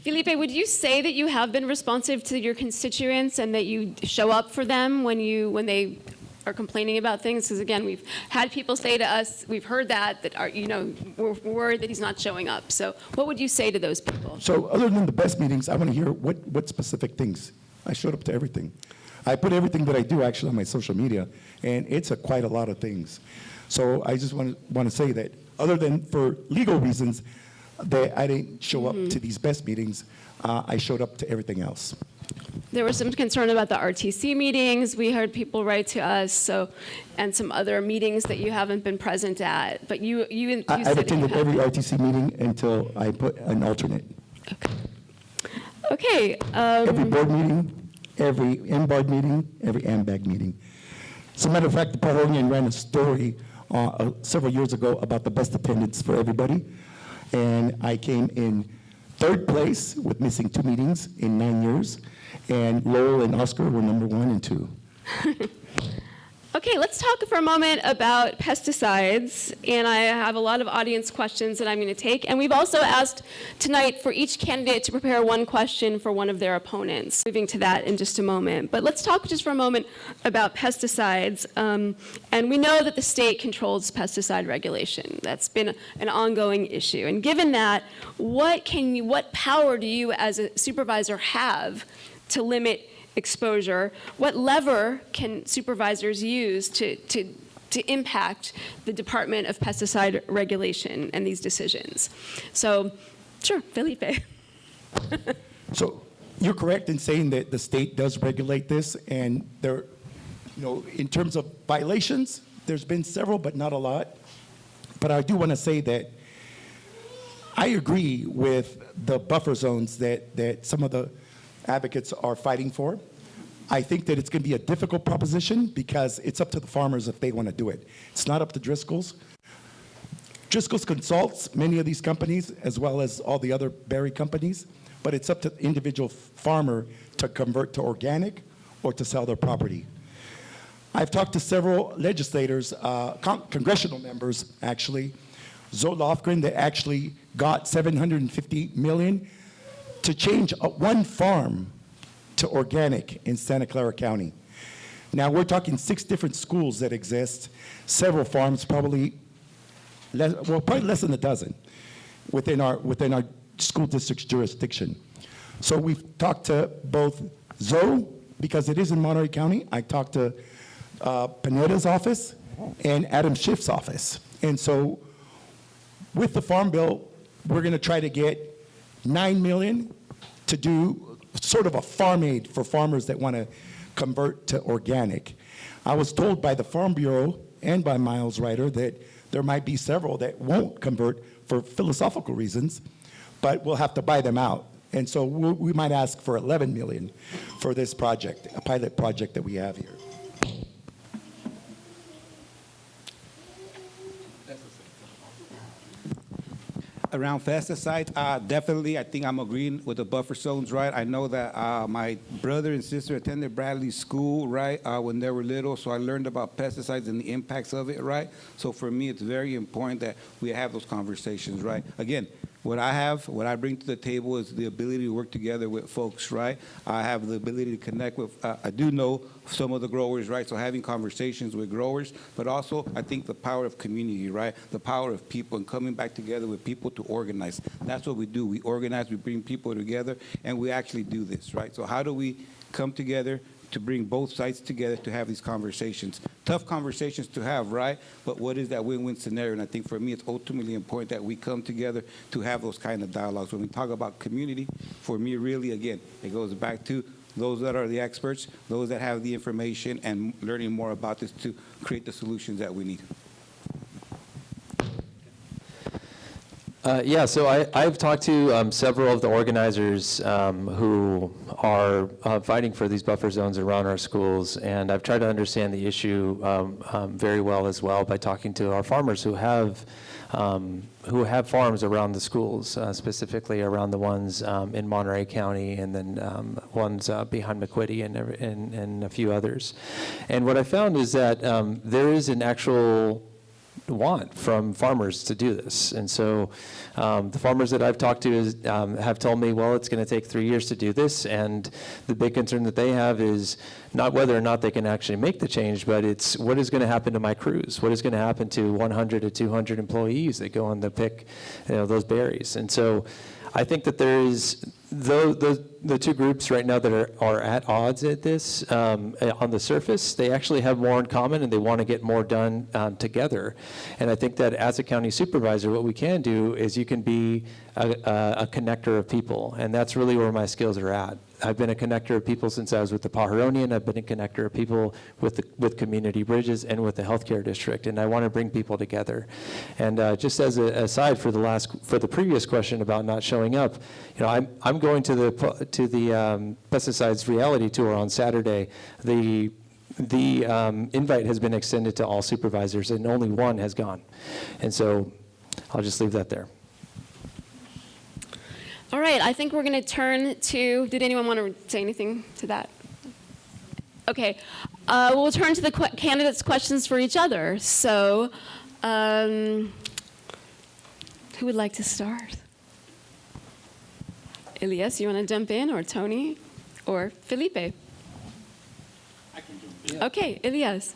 Felipe, would you say that you have been responsive to your constituents and that you show up for them when they are complaining about things? Because again, we've had people say to us, we've heard that we're worried that he's not showing up. So what would you say to those people? So other than the best meetings, I want to hear what specific things. I showed up to everything. I put everything that I do actually on my social media, and it's quite a lot of things. So I just want to say that other than for legal reasons, that I didn't show up to these best meetings, I showed up to everything else. There was some concern about the RTC meetings. We heard people write to us, and some other meetings that you haven't been present at. But you I've said attended every RTC meeting until I put an alternate. Okay. Every board meeting, every MBARD meeting, every AMBAG meeting. As a matter of fact, the Parolian ran a story several years ago about the best attendance for everybody. And I came in 3rd place with missing 2 meetings in 9 years. And Lowell and Oscar were number 1 and 2. Okay, let's talk for a moment about pesticides. And I have a lot of audience questions that I'm going to take. And we've also asked tonight for each candidate to prepare one question for one of their opponents. Moving to that in just a moment. But let's talk just for a moment about pesticides. And we know that the state controls pesticide regulation. That's been an ongoing issue. And given that, what power do you as a supervisor have to limit exposure? What lever can supervisors use to impact the Department of Pesticide Regulation and these decisions? So, sure, Felipe. So you're correct in saying that the state does regulate this, and there, in terms of violations, there's been several, but not a lot. But I do want to say that I agree with the buffer zones that some of the advocates are fighting for. I think that it's going to be a difficult proposition because it's up to the farmers if they want to do it. It's not up to Driscoll's. Driscoll's consults many of these companies as well as all the other berry companies, but it's up to the individual farmer to convert to organic or to sell their property. I've talked to several legislators, congressional members actually, Zoe Lofgren, that actually got $750 million to change one farm to organic in Santa Clara County. Now we're talking 6 different schools that exist, several farms, probably less than a dozen. within our school district's jurisdiction. So we've talked to both Zoe, because it is in Monterey County. I talked to Pineda's office and Adam Schiff's office. And so with the Farm Bill, we're going to try to get $9 million to do sort of a farm aid for farmers that want to convert to organic. I was told by the Farm Bureau and by Miles Ryder that there might be several that won't convert for philosophical reasons, but we'll have to buy them out. And so we might ask for $11 million for this project, a pilot project that we have here. Around pesticides, definitely, I think I'm agreeing with the buffer zones, right? I know that my brother and sister attended Bradley School, right, when they were little, so I learned about pesticides and the impacts of it, right? So for me, it's very important that we have those conversations, right? Again, what I bring to the table is the ability to work together with folks, right? I have the ability to connect with, I do know some of the growers, right? So having conversations with growers, but also I think the power of community, right? The power of people and coming back together with people to organize. That's what we do. We organize, we bring people together, and we actually do this, right? So how do we come together to bring both sides together to have these conversations? Tough conversations to have, right? But what is that win-win scenario? And I think for me, it's ultimately important that we come together to have those kind of dialogues. When we talk about community, for me, really, again, it goes back to those that are the experts, those that have the information, and learning more about this to create the solutions that we need. Yeah, so I've talked to several of the organizers who are fighting for these buffer zones around our schools, and I've tried to understand the issue very well as well by talking to our farmers who have farms around the schools, specifically around the ones in Monterey County and then ones behind McQuitty and a few others. And what I found is that there is an actual want from farmers to do this. And so the farmers that I've talked to have told me, well, it's going to take 3 years to do this. And the big concern that they have is not whether or not they can actually make the change, but it's what is going to happen to my crews? What is going to happen to 100 to 200 employees that go on to pick those berries? And so I think that there is the two groups right now that are at odds at this, on the surface, they actually have more in common and they want to get more done together. And I think that as a county supervisor, what we can do is you can be a connector of people. And that's really where my skills are at. I've been a connector of people since I was with the Pajaronian. I've been a connector of people with Community Bridges and with the healthcare district, and I want to bring people together. And just as an aside for the previous question about not showing up, I'm going to the pesticides reality tour on Saturday. The invite has been extended to all supervisors, and only one has gone. And so I'll just leave that there. All right, I think we're going to turn to, did anyone want to say anything to that? Okay, we'll turn to the candidates' questions for each other. So, who would like to start? Elias, you want to jump in, or Tony, or Felipe? I can jump in. Okay, Elias.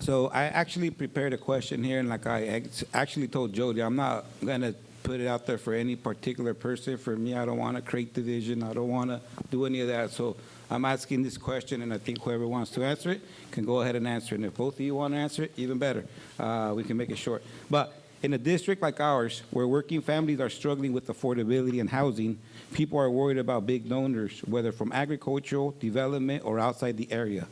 So I actually prepared a question here, and like I actually told Jody, I'm not going to put it out there for any particular person. For me, I don't want to create division. I don't want to do any of that. So I'm asking this question, and I think whoever wants to answer it can go ahead and answer it. And if both of you want to answer it, even better. We can make it short. But in a district like ours, where working families are struggling with affordability and housing, people are worried about big donors, whether from agricultural, development, or outside the area,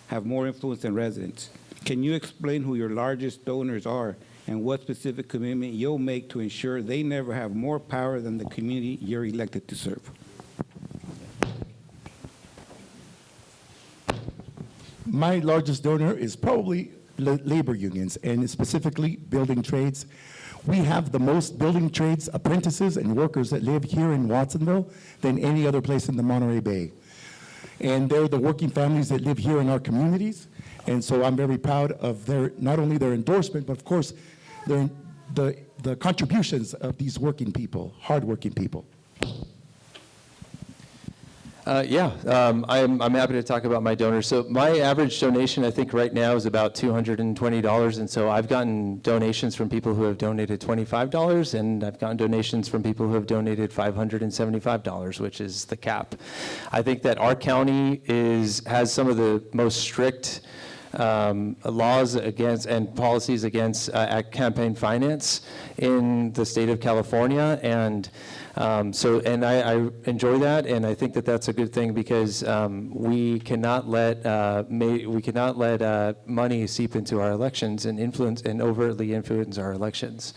have more influence than residents. Can you explain who your largest donors are and what specific commitment you'll make to ensure they never have more power than the community you're elected to serve? My largest donor is probably labor unions, and specifically building trades. We have the most building trades apprentices and workers that live here in Watsonville than any other place in the Monterey Bay. And they're the working families that live here in our communities. And so I'm very proud of not only their endorsement, but of course, the contributions of these working people, hardworking people. I'm happy to talk about my donors. So my average donation, I think right now is about $220, and so I've gotten donations from people who have donated $25, and I've gotten donations from people who have donated $575, which is the cap. I think that our county has some of the most strict laws against and policies against campaign finance in the state of California, and I enjoy that, and I think that that's a good thing because we cannot let money seep into our elections and influence and overtly influence our elections.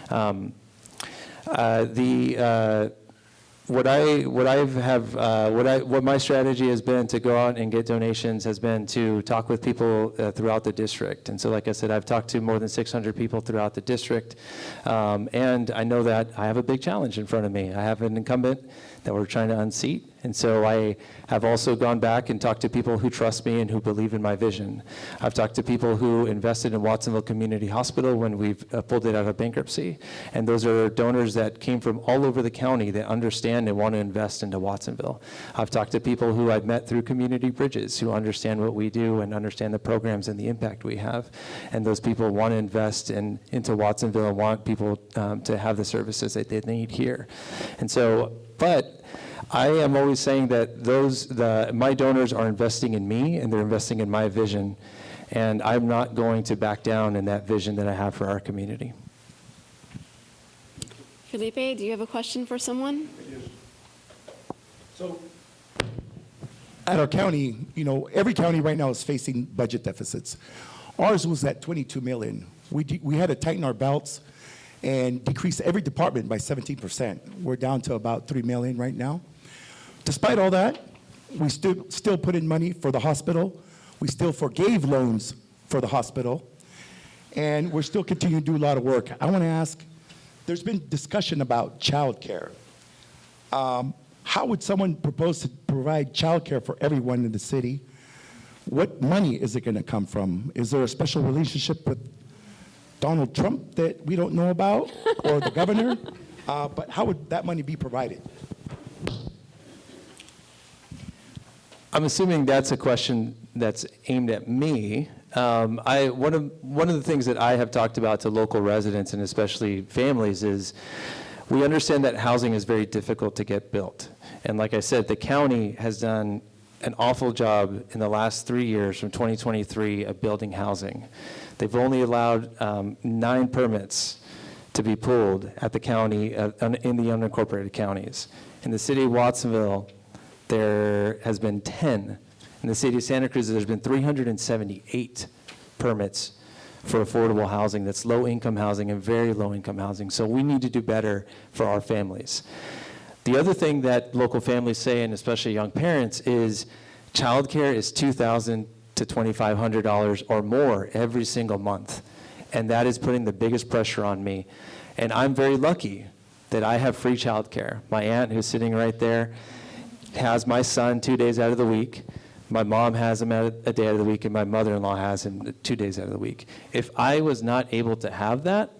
What my strategy has been to go out and get donations has been to talk with people throughout the district. And so, like I said, I've talked to more than 600 people throughout the district. And I know that I have a big challenge in front of me. I have an incumbent that we're trying to unseat. And so I have also gone back and talked to people who trust me and who believe in my vision. I've talked to people who invested in Watsonville Community Hospital when we've pulled it out of bankruptcy. And those are donors that came from all over the county that understand and want to invest into Watsonville. I've talked to people who I've met through Community Bridges who understand what we do and understand the programs and the impact we have. And those people want to invest into Watsonville and want people to have the services that they need here. And so, but I am always saying that my donors are investing in me and they're investing in my vision, and I'm not going to back down in that vision that I have for our community. Felipe, do you have a question for someone? So, at our county, every county right now is facing budget deficits. Ours was at 22 million. We had to tighten our belts and decrease every department by 17%. We're down to about 3 million right now. Despite all that, we still put in money for the hospital. We still forgave loans for the hospital. And we're still continuing to do a lot of work. I want to ask, there's been discussion about childcare. How would someone propose to provide childcare for everyone in the city? What money is it going to come from? Is there a special relationship with Donald Trump that we don't know about, or the governor? But how would that money be provided? I'm assuming that's a question that's aimed at me. One of the things that I have talked about to local residents and especially families is we understand that housing is very difficult to get built. And like I said, the county has done an awful job in the last 3 years from 2023 of building housing. They've only allowed 9 permits to be pulled at the county, in the unincorporated counties. In the city of Watsonville, there has been 10. In the city of Santa Cruz, there's been 378 permits for affordable housing. That's low-income housing and very low-income housing. So we need to do better for our families. The other thing that local families say, and especially young parents, is childcare is $2,000 to $2,500 or more every single month. And that is putting the biggest pressure on me. And I'm very lucky that I have free childcare. My aunt, who's sitting right there, has my son 2 days out of the week. My mom has him a day out of the week, and my mother-in-law has him 2 days out of the week. If I was not able to have that,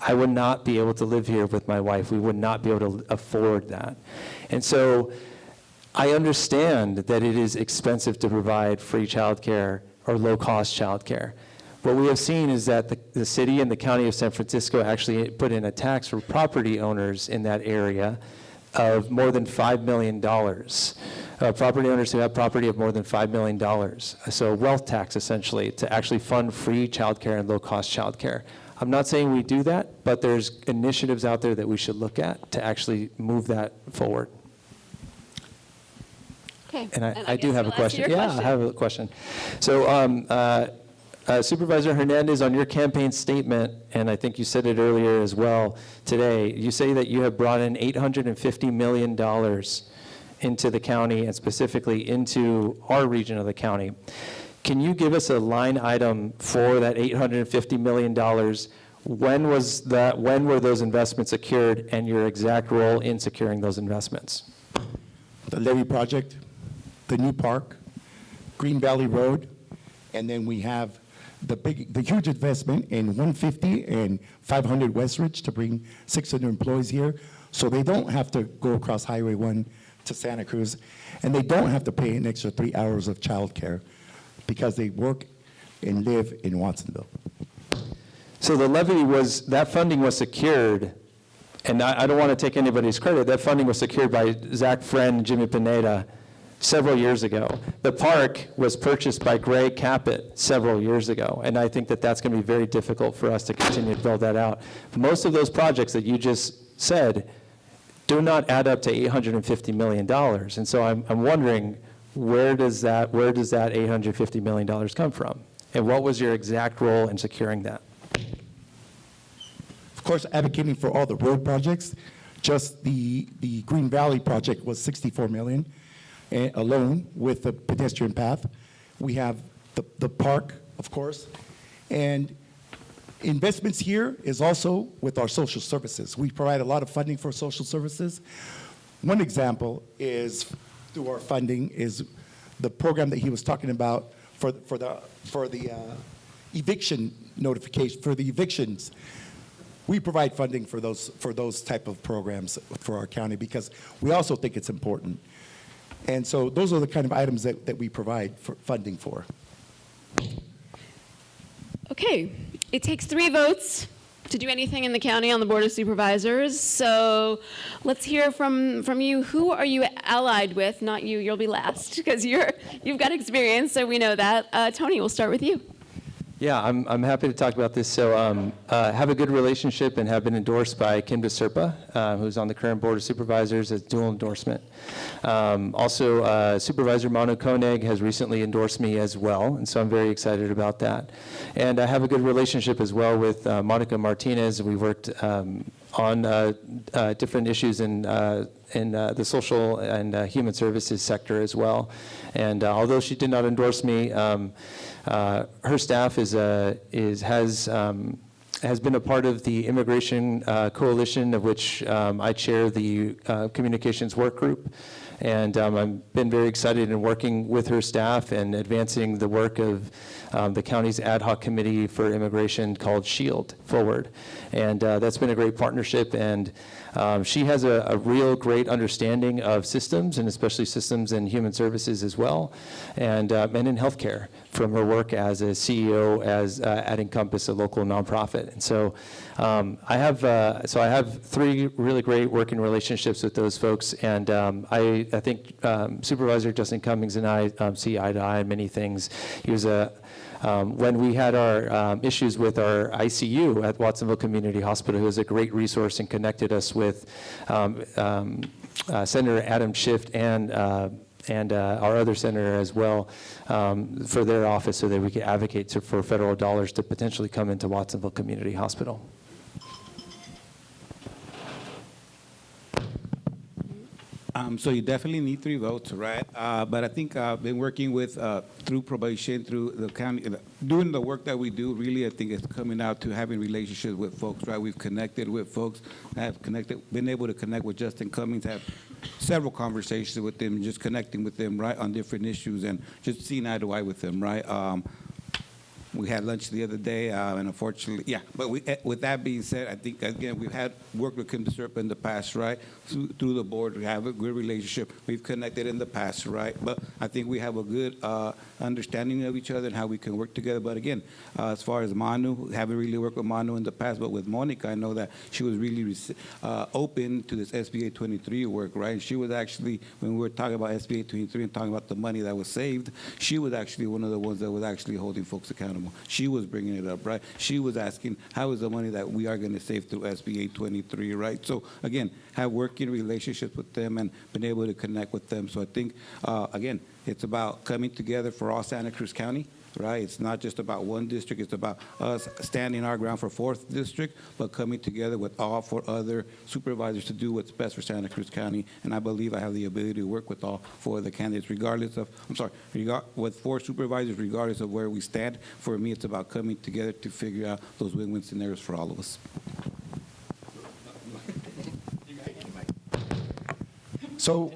I would not be able to live here with my wife. We would not be able to afford that. And so I understand that it is expensive to provide free childcare or low-cost childcare. What we have seen is that the city and the county of San Francisco actually put in a tax for property owners in that area of more than $5 million. Property owners who have property of more than $5 million. So a wealth tax, essentially, to actually fund free childcare and low-cost childcare. I'm not saying we do that, but there's initiatives out there that we should look at to actually move that forward. Okay. And I do have a question. Yeah, I have a question. So Supervisor Hernandez, on your campaign statement, and I think you said it earlier as well today, you say that you have brought in $850 million into the county and specifically into our region of the county. Can you give us a line item for that $850 million? When were those investments secured and your exact role in securing those investments? The Levy Project, the new park, Green Valley Road, and then we have the huge investment in 150 and 500 Westridge to bring 600 employees here, so they don't have to go across Highway 1 to Santa Cruz, and they don't have to pay an extra 3 hours of childcare because they work and live in Watsonville. So the levy was, that funding was secured, and I don't want to take anybody's credit, that funding was secured by Zach Friend and Jimmy Pineda several years ago. The park was purchased by Greg Caput several years ago, and I think that that's going to be very difficult for us to continue to build that out. Most of those projects that you just said do not add up to $850 million, and so I'm wondering, where does that $850 million come from? And what was your exact role in securing that? Of course, advocating for all the road projects. Just the Green Valley project was $64 million alone with the pedestrian path. We have the park, of course, and investments here is also with our social services. We provide a lot of funding for social services. One example is through our funding is the program that he was talking about for the eviction notification, for the evictions. We provide funding for those type of programs for our county because we also think it's important. And so those are the kind of items that we provide for funding for. Okay, it takes 3 votes to do anything in the county on the Board of Supervisors. So let's hear from you. Who are you allied with? Not you, you'll be last because you've got experience, so we know that. Tony, we'll start with you. Yeah, I'm happy to talk about this. So have a good relationship and have been endorsed by Kim DeSerpa, who's on the current Board of Supervisors as dual endorsement. Also, Supervisor Manu Koenig has recently endorsed me as well, and so I'm very excited about that. And I have a good relationship as well with Monica Martinez. We worked on different issues in the social and human services sector as well. And although she did not endorse me, her staff has been a part of the immigration coalition, of which I chair the communications work group. And I've been very excited in working with her staff and advancing the work of the county's ad hoc committee for immigration called SHIELD forward. And that's been a great partnership. And she has a real great understanding of systems, and especially systems in human services as well, and in healthcare from her work as a CEO at Encompass, a local nonprofit. And so I have 3 really great working relationships with those folks, and I think Supervisor Justin Cummings and I see eye to eye on many things. He was when we had our issues with our ICU at Watsonville Community Hospital, he was a great resource and connected us with Senator Adam Schiff and our other senator as well for their office so that we could advocate for federal dollars to potentially come into Watsonville Community Hospital. So you definitely need 3 votes, right? But I think I've been working with, through probation, through the county, doing the work that we do, really, I think it's coming out to having relationships with folks, right? We've connected with folks, been able to connect with Justin Cummings, have several conversations with them, just connecting with them, right, on different issues and just seeing eye to eye with them, right? We had lunch the other day, and unfortunately, yeah. But with that being said, I think, again, we've had worked with Kim DeSerpa in the past, right? Through the board, we have a good relationship. We've connected in the past, right? But I think we have a good understanding of each other and how we can work together. But again, as far as Manu, haven't really worked with Manu in the past, but with Monica, I know that she was really open to this SBA 23 work, right? And she was actually, when we were talking about SBA 23 and talking about the money that was saved, she was actually one of the ones that was actually holding folks accountable. She was bringing it up, right? She was asking, how is the money that we are going to save through SBA 23, right? So again, have working relationships with them and been able to connect with them. So I think, again, it's about coming together for all Santa Cruz County, right? It's not just about one district. It's about us standing our ground for 4th District, but coming together with all 4 other supervisors to do what's best for Santa Cruz County. And I believe I have the ability to work with all 4 of the candidates, regardless of, with 4 supervisors, regardless of where we stand. For me, it's about coming together to figure out those win-win scenarios for all of us. So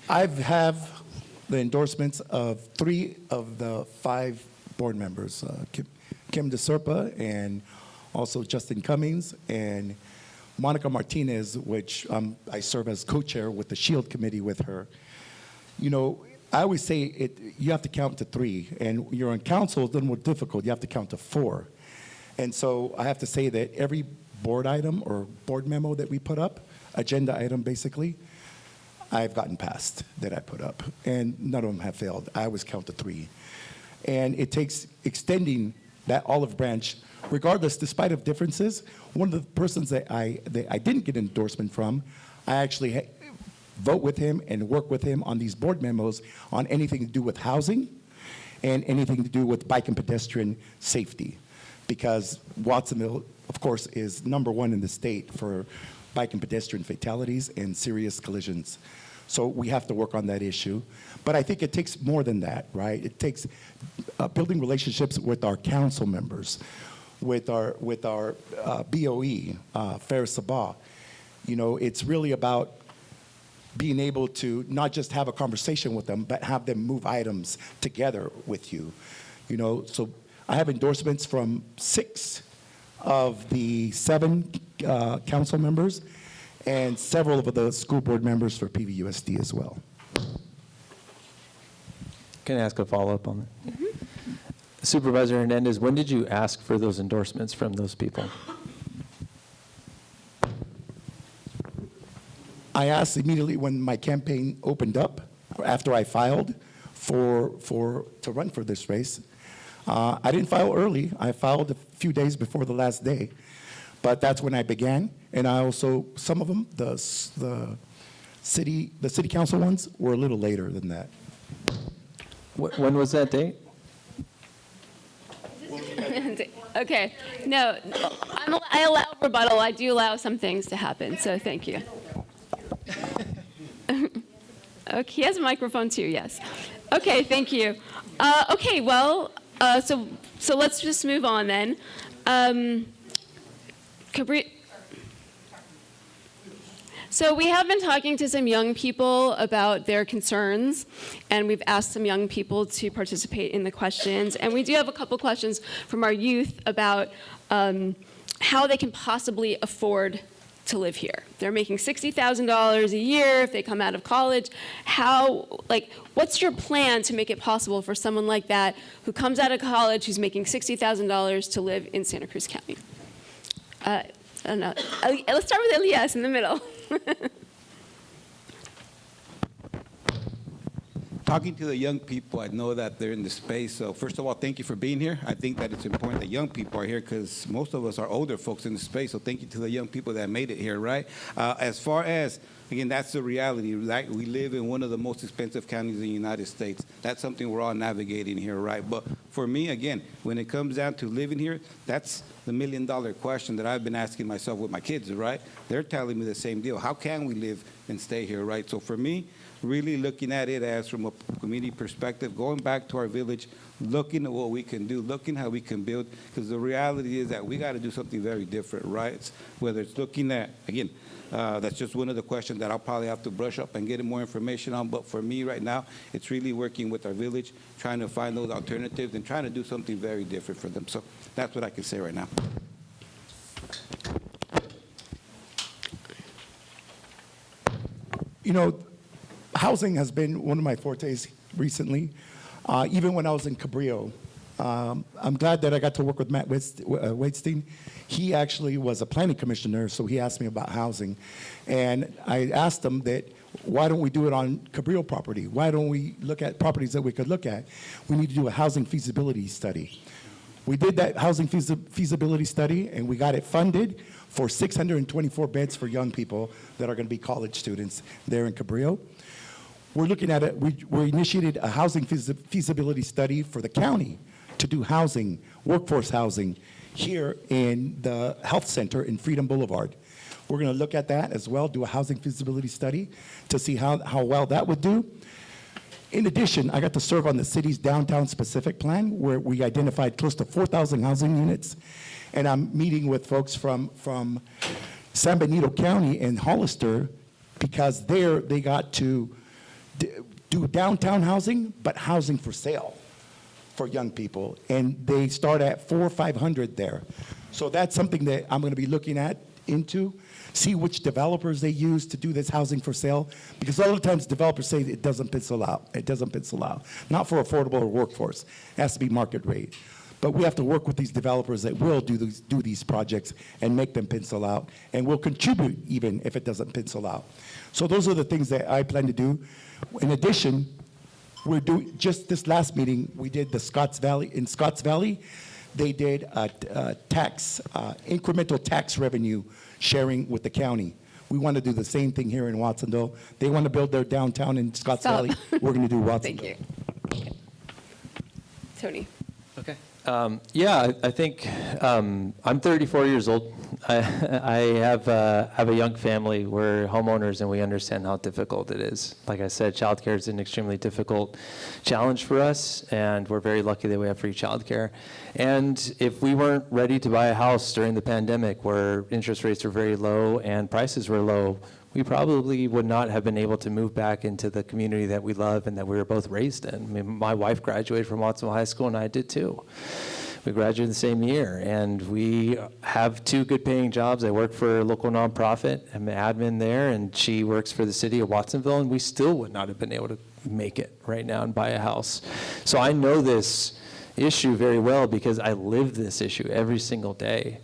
I have the endorsements of 3 of the 5 board members, Kim DeSerpa and also Justin Cummings and Monica Martinez, which I serve as co-chair with the SHIELD committee with her. You know, I always say you have to count to 3, and you're on council, it's a little more difficult. You have to count to 4. And so I have to say that every board item or board memo that we put up, agenda item basically, I've gotten past that I put up, and none of them have failed. I always count to 3. And it takes extending that olive branch, regardless, despite of differences. One of the persons that I didn't get endorsement from, I actually vote with him and work with him on these board memos on anything to do with housing and anything to do with bike and pedestrian safety. Because Watsonville, of course, is #1 in the state for bike and pedestrian fatalities and serious collisions. So we have to work on that issue. But I think it takes more than that, right? It takes building relationships with our council members, with our BOE, Faris Sabah. You know, it's really about being able to not just have a conversation with them, but have them move items together with you. You know, so I have endorsements from 6 of the 7 council members and several of the school board members for PVUSD as well. Can I ask a follow-up on that? Supervisor Hernandez, when did you ask for those endorsements from those people? I asked immediately when my campaign opened up, after I filed to run for this race. I didn't file early. I filed a few days before the last day, but that's when I began. And I also, some of them, the city council ones, were a little later than that. When was that date? Okay, no, I allow rebuttal. I do allow some things to happen, so thank you. Okay, he has a microphone too, yes. Okay, thank you. Okay, well, so let's just move on then. So we have been talking to some young people about their concerns, and we've asked some young people to participate in the questions. And we do have a couple questions from our youth about how they can possibly afford to live here. They're making $60,000 a year if they come out of college. What's your plan to make it possible for someone like that who comes out of college, who's making $60,000 to live in Santa Cruz County? I don't know. Let's start with Elias in the middle. Talking to the young people, I know that they're in the space. So first of all, thank you for being here. I think that it's important that young people are here because most of us are older folks in the space. So thank you to the young people that made it here, right? As far as, again, that's the reality, right? We live in one of the most expensive counties in the United States. That's something we're all navigating here, right? But for me, again, when it comes down to living here, that's the million-dollar question that I've been asking myself with my kids, right? They're telling me the same deal. How can we live and stay here, right? So for me, really looking at it as from a community perspective, going back to our village, looking at what we can do, looking how we can build, because the reality is that we got to do something very different, right? Whether it's looking at, again, that's just one of the questions that I'll probably have to brush up and get more information on. But for me right now, it's really working with our village, trying to find those alternatives and trying to do something very different for them. So that's what I can say right now. You know, housing has been one of my fortes recently, even when I was in Cabrillo. I'm glad that I got to work with Matt Waitstein. He actually was a planning commissioner, so he asked me about housing. And I asked him that, why don't we do it on Cabrillo property? Why don't we look at properties that we could look at? We need to do a housing feasibility study. We did that housing feasibility study, and we got it funded for 624 beds for young people that are going to be college students there in Cabrillo. We're looking at it, we initiated a housing feasibility study for the county to do housing, workforce housing, here in the health center in Freedom Boulevard. We're going to look at that as well, do a housing feasibility study to see how well that would do. In addition, I got to serve on the city's downtown specific plan where we identified close to 4,000 housing units. And I'm meeting with folks from San Benito County and Hollister because there they got to do downtown housing, but housing for sale for young people. And they start at 400 or 500 there. So that's something that I'm going to be looking at into, see which developers they use to do this housing for sale, because a lot of times developers say it doesn't pencil out. It doesn't pencil out. Not for affordable or workforce. It has to be market rate. But we have to work with these developers that will do these projects and make them pencil out, and will contribute even if it doesn't pencil out. So those are the things that I plan to do. In addition, we're doing, just this last meeting, we did in Scotts Valley, they did a incremental tax revenue sharing with the county. We want to do the same thing here in Watsonville. They want to build their downtown in Scotts Stop. Valley. We're going to do Watsonville. Thank you. Tony. Okay. Yeah, I think I'm 34 years old. I have a young family. We're homeowners, and we understand how difficult it is. Like I said, childcare is an extremely difficult challenge for us, and we're very lucky that we have free childcare. And if we weren't ready to buy a house during the pandemic, where interest rates were very low and prices were low, we probably would not have been able to move back into the community that we love and that we were both raised in. I mean, my wife graduated from Watsonville High School, and I did too. We graduated the same year, and we have 2 good-paying jobs. I work for a local nonprofit. I'm an admin there, and she works for the city of Watsonville, and we still would not have been able to make it right now and buy a house. So I know this issue very well because I live this issue every single day.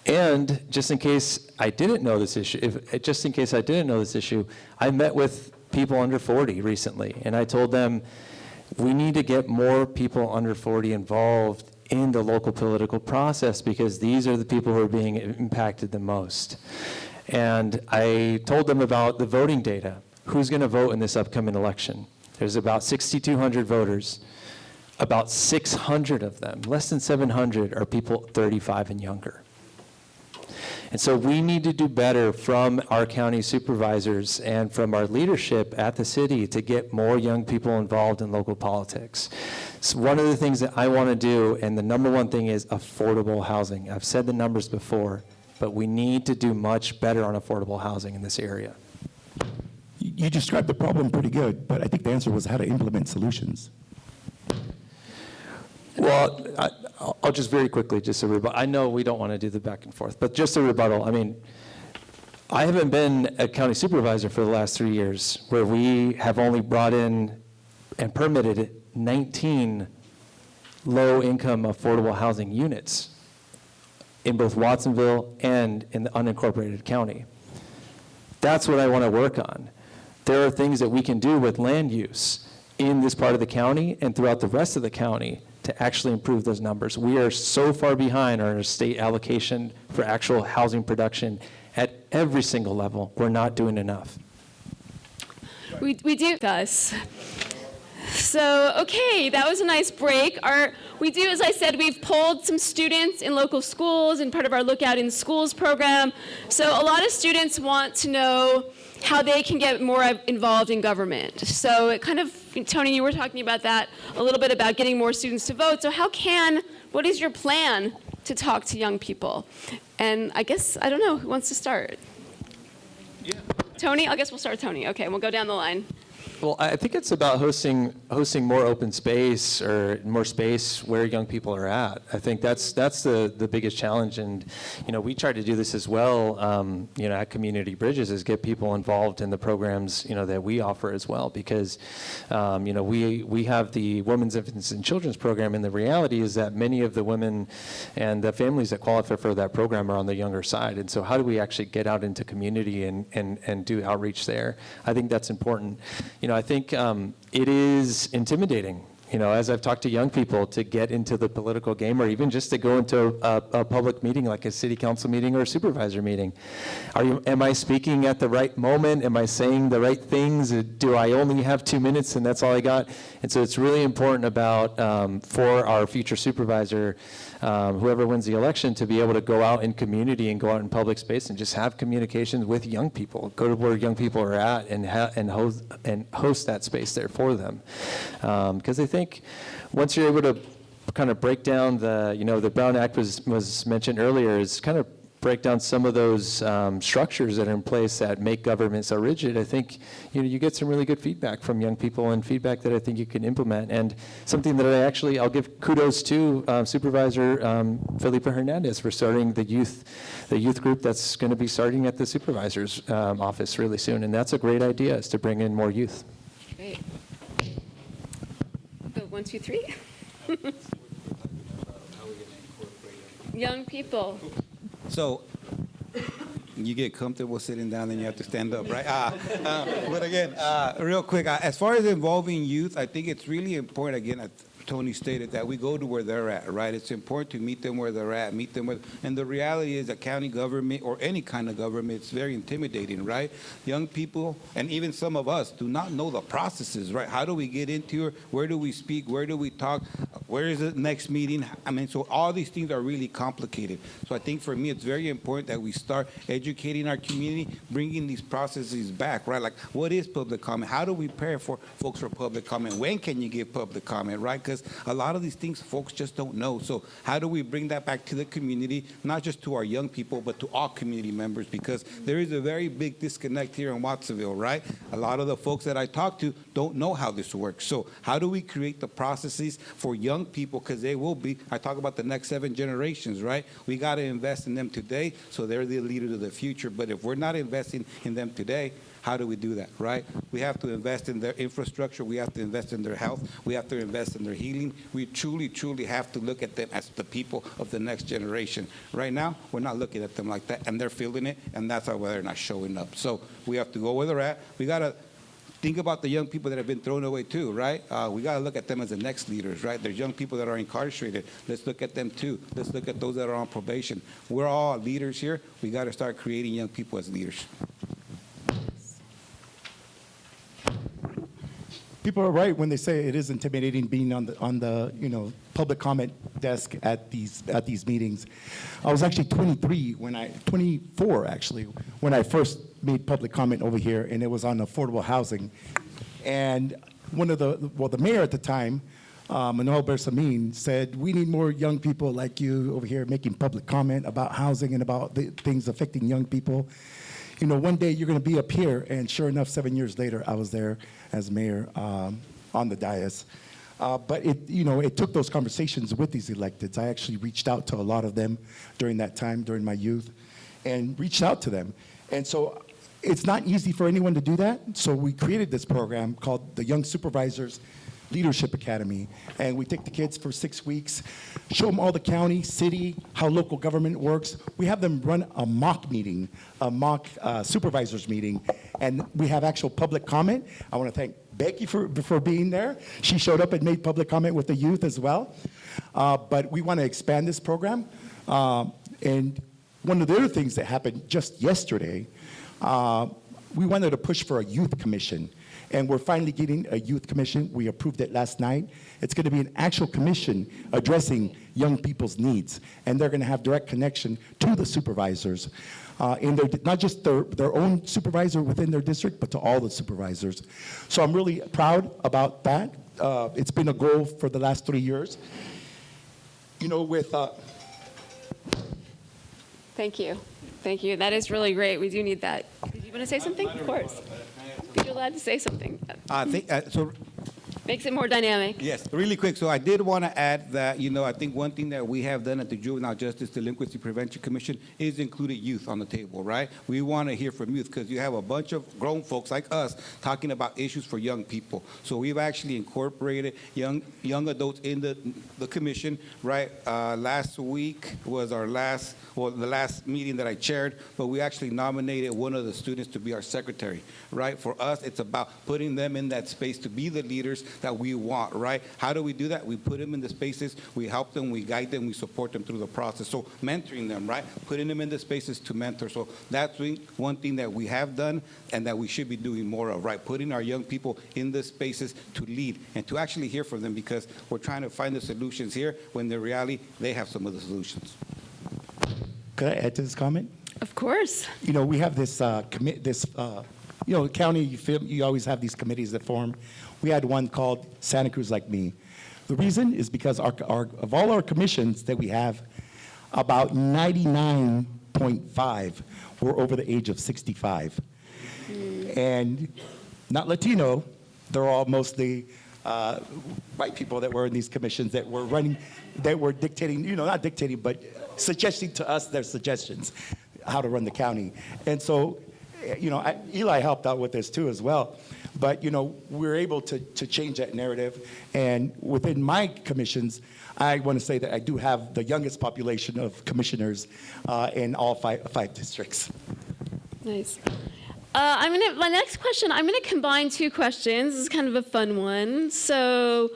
And just in case I didn't know this issue, I met with people under 40 recently, and I told them we need to get more people under 40 involved in the local political process, because these are the people who are being impacted the most. And I told them about the voting data. Who's going to vote in this upcoming election? There's about 6,200 voters. About 600 of them, less than 700, are people 35 and younger. And so we need to do better from our county supervisors and from our leadership at the city to get more young people involved in local politics. So one of the things that I want to do, and the number one thing, is affordable housing. I've said the numbers before, but we need to do much better on affordable housing in this area. You described the problem pretty good, but I think the answer was how to implement solutions. Well, I'll just very quickly, just a rebuttal. I know we don't want to do the back and forth, but just a rebuttal. I mean, I haven't been a county supervisor for the last 3 years, where we have only brought in and permitted 19 low-income affordable housing units in both Watsonville and in the unincorporated county. That's what I want to work on. There are things that we can do with land use in this part of the county and throughout the rest of the county to actually improve those numbers. We are so far behind on our state allocation for actual housing production at every single level. We're not doing enough. We do thus. So, okay, that was a nice break. We do, as I said, we've polled some students in local schools and part of our Lookout in Schools program. So a lot of students want to know how they can get more involved in government. So it kind of, Tony, you were talking about that a little bit, about getting more students to vote. So what is your plan to talk to young people? And I guess, I don't know, who wants to start? Yeah. Tony? I guess we'll start with Tony. Okay, we'll go down the line. Well, I think it's about hosting more open space, or more space where young people are at. I think that's the biggest challenge, and we try to do this as well. At Community Bridges, is get people involved in the programs that we offer as well, because we have the Women's, Infants, and Children's program, and the reality is that many of the women and the families that qualify for that program are on the younger side. And so, how do we actually get out into community and do outreach there? I think that's important. I think it is intimidating, as I've talked to young people, to get into the political game, or even just to go into a public meeting like a city council meeting or a supervisor meeting. Am I speaking at the right moment? Am I saying the right things? Do I only have 2 minutes and that's all I got? And so it's really important for our future supervisor, whoever wins the election, to be able to go out in community and go out in public space and just have communications with young people, go to where young people are at, and host that space there for them. Because I think once you're able to kind of break down the Brown Act was mentioned earlier, is kind of break down some of those structures that are in place that make government so rigid, I think you get some really good feedback from young people and feedback that I think you can implement. And something that I'll give kudos to Supervisor Felipe Hernandez for starting the youth group that's going to be starting at the supervisor's office really soon. And that's a great idea, is to bring in more youth. Great. Go 1, 2, 3. Young people. So you get comfortable sitting down, then you have to stand up, right? But again, real quick, as far as involving youth, I think it's really important, again, Tony stated, that we go to where they're at, right? It's important to meet them where they're at, and the reality is that county government or any kind of government, it's very intimidating, right? Young people, and even some of us, do not know the processes, right? How do we get into it? Where do we speak? Where do we talk? Where is the next meeting? I mean, so all these things are really complicated. So I think for me, it's very important that we start educating our community, bringing these processes back, right? Like, what is public comment? How do we prepare for folks for public comment? When can you give public comment, right? Because a lot of these things folks just don't know. So how do we bring that back to the community, not just to our young people, but to all community members? Because there is a very big disconnect here in Watsonville, right? A lot of the folks that I talk to don't know how this works. So how do we create the processes for young people? Because they will be, I talk about the next 7 generations, right? We got to invest in them today so they're the leaders of the future. But if we're not investing in them today, how do we do that, right? We have to invest in their infrastructure. We have to invest in their health. We have to invest in their healing. We truly, truly have to look at them as the people of the next generation. Right now, we're not looking at them like that, and they're feeling it, and that's why they're not showing up. So we have to go where they're at. We got to think about the young people that have been thrown away too, right? We got to look at them as the next leaders, right? There's young people that are incarcerated. Let's look at them too. Let's look at those that are on probation. We're all leaders here. We got to start creating young people as leaders. People are right when they say it is intimidating being on the public comment desk at these meetings. I was actually 24 actually, when I first made public comment over here, and it was on affordable housing. And the mayor at the time, Manuel Bersamin, said, we need more young people like you over here making public comment about housing and about the things affecting young people. One day you're going to be up here, and sure enough, 7 years later, I was there as mayor on the dais. But it took those conversations with these electeds. I actually reached out to a lot of them during that time, during my youth, and reached out to them. And so it's not easy for anyone to do that. So we created this program called the Young Supervisors Leadership Academy, and we take the kids for 6 weeks, show them all the county, city, how local government works. We have them run a mock meeting, a mock supervisors meeting, and we have actual public comment. I want to thank Becky for being there. She showed up and made public comment with the youth as well. But we want to expand this program. And one of the other things that happened just yesterday, we wanted to push for a youth commission. And we're finally getting a youth commission. We approved it last night. It's going to be an actual commission addressing young people's needs. And they're going to have direct connection to the supervisors. Not just their own supervisor within their district, but to all the supervisors. So I'm really proud about that. It's been a goal for the last 3 years. Thank you. Thank you. That is really great. We do need that. Did you want to say something? Of course. You're allowed to say something. I think so. Makes it more dynamic. Yes, really quick. So I did want to add that, I think one thing that we have done at the Juvenile Justice Delinquency Prevention Commission is included youth on the table, right? We want to hear from youth because you have a bunch of grown folks like us talking about issues for young people. So we've actually incorporated young adults in the commission, right? Last week was the last meeting that I chaired, but we actually nominated one of the students to be our secretary, right? For us, it's about putting them in that space to be the leaders that we want, right? How do we do that? We put them in the spaces, we help them, we guide them, we support them through the process. So mentoring them, right? Putting them in the spaces to mentor. So that's one thing that we have done and that we should be doing more of, right? Putting our young people in the spaces to lead and to actually hear from them, because we're trying to find the solutions here when in reality, they have some of the solutions. Could I add to this comment? Of course. We have this county, you always have these committees that form. We had one called Santa Cruz Like Me. The reason is because of all our commissions that we have, about 99 99.5 were over the age of 65. And not Latino, they're all mostly white people that were in these commissions that were running, that were dictating, not dictating, but suggesting to us their suggestions, how to run the county. And so, Eli helped out with this too as well. But, we're able to change that narrative. And within my commissions, I want to say that I do have the youngest population of commissioners in all five districts. Nice. My next question, I'm gonna combine two questions. This is kind of a fun one. So,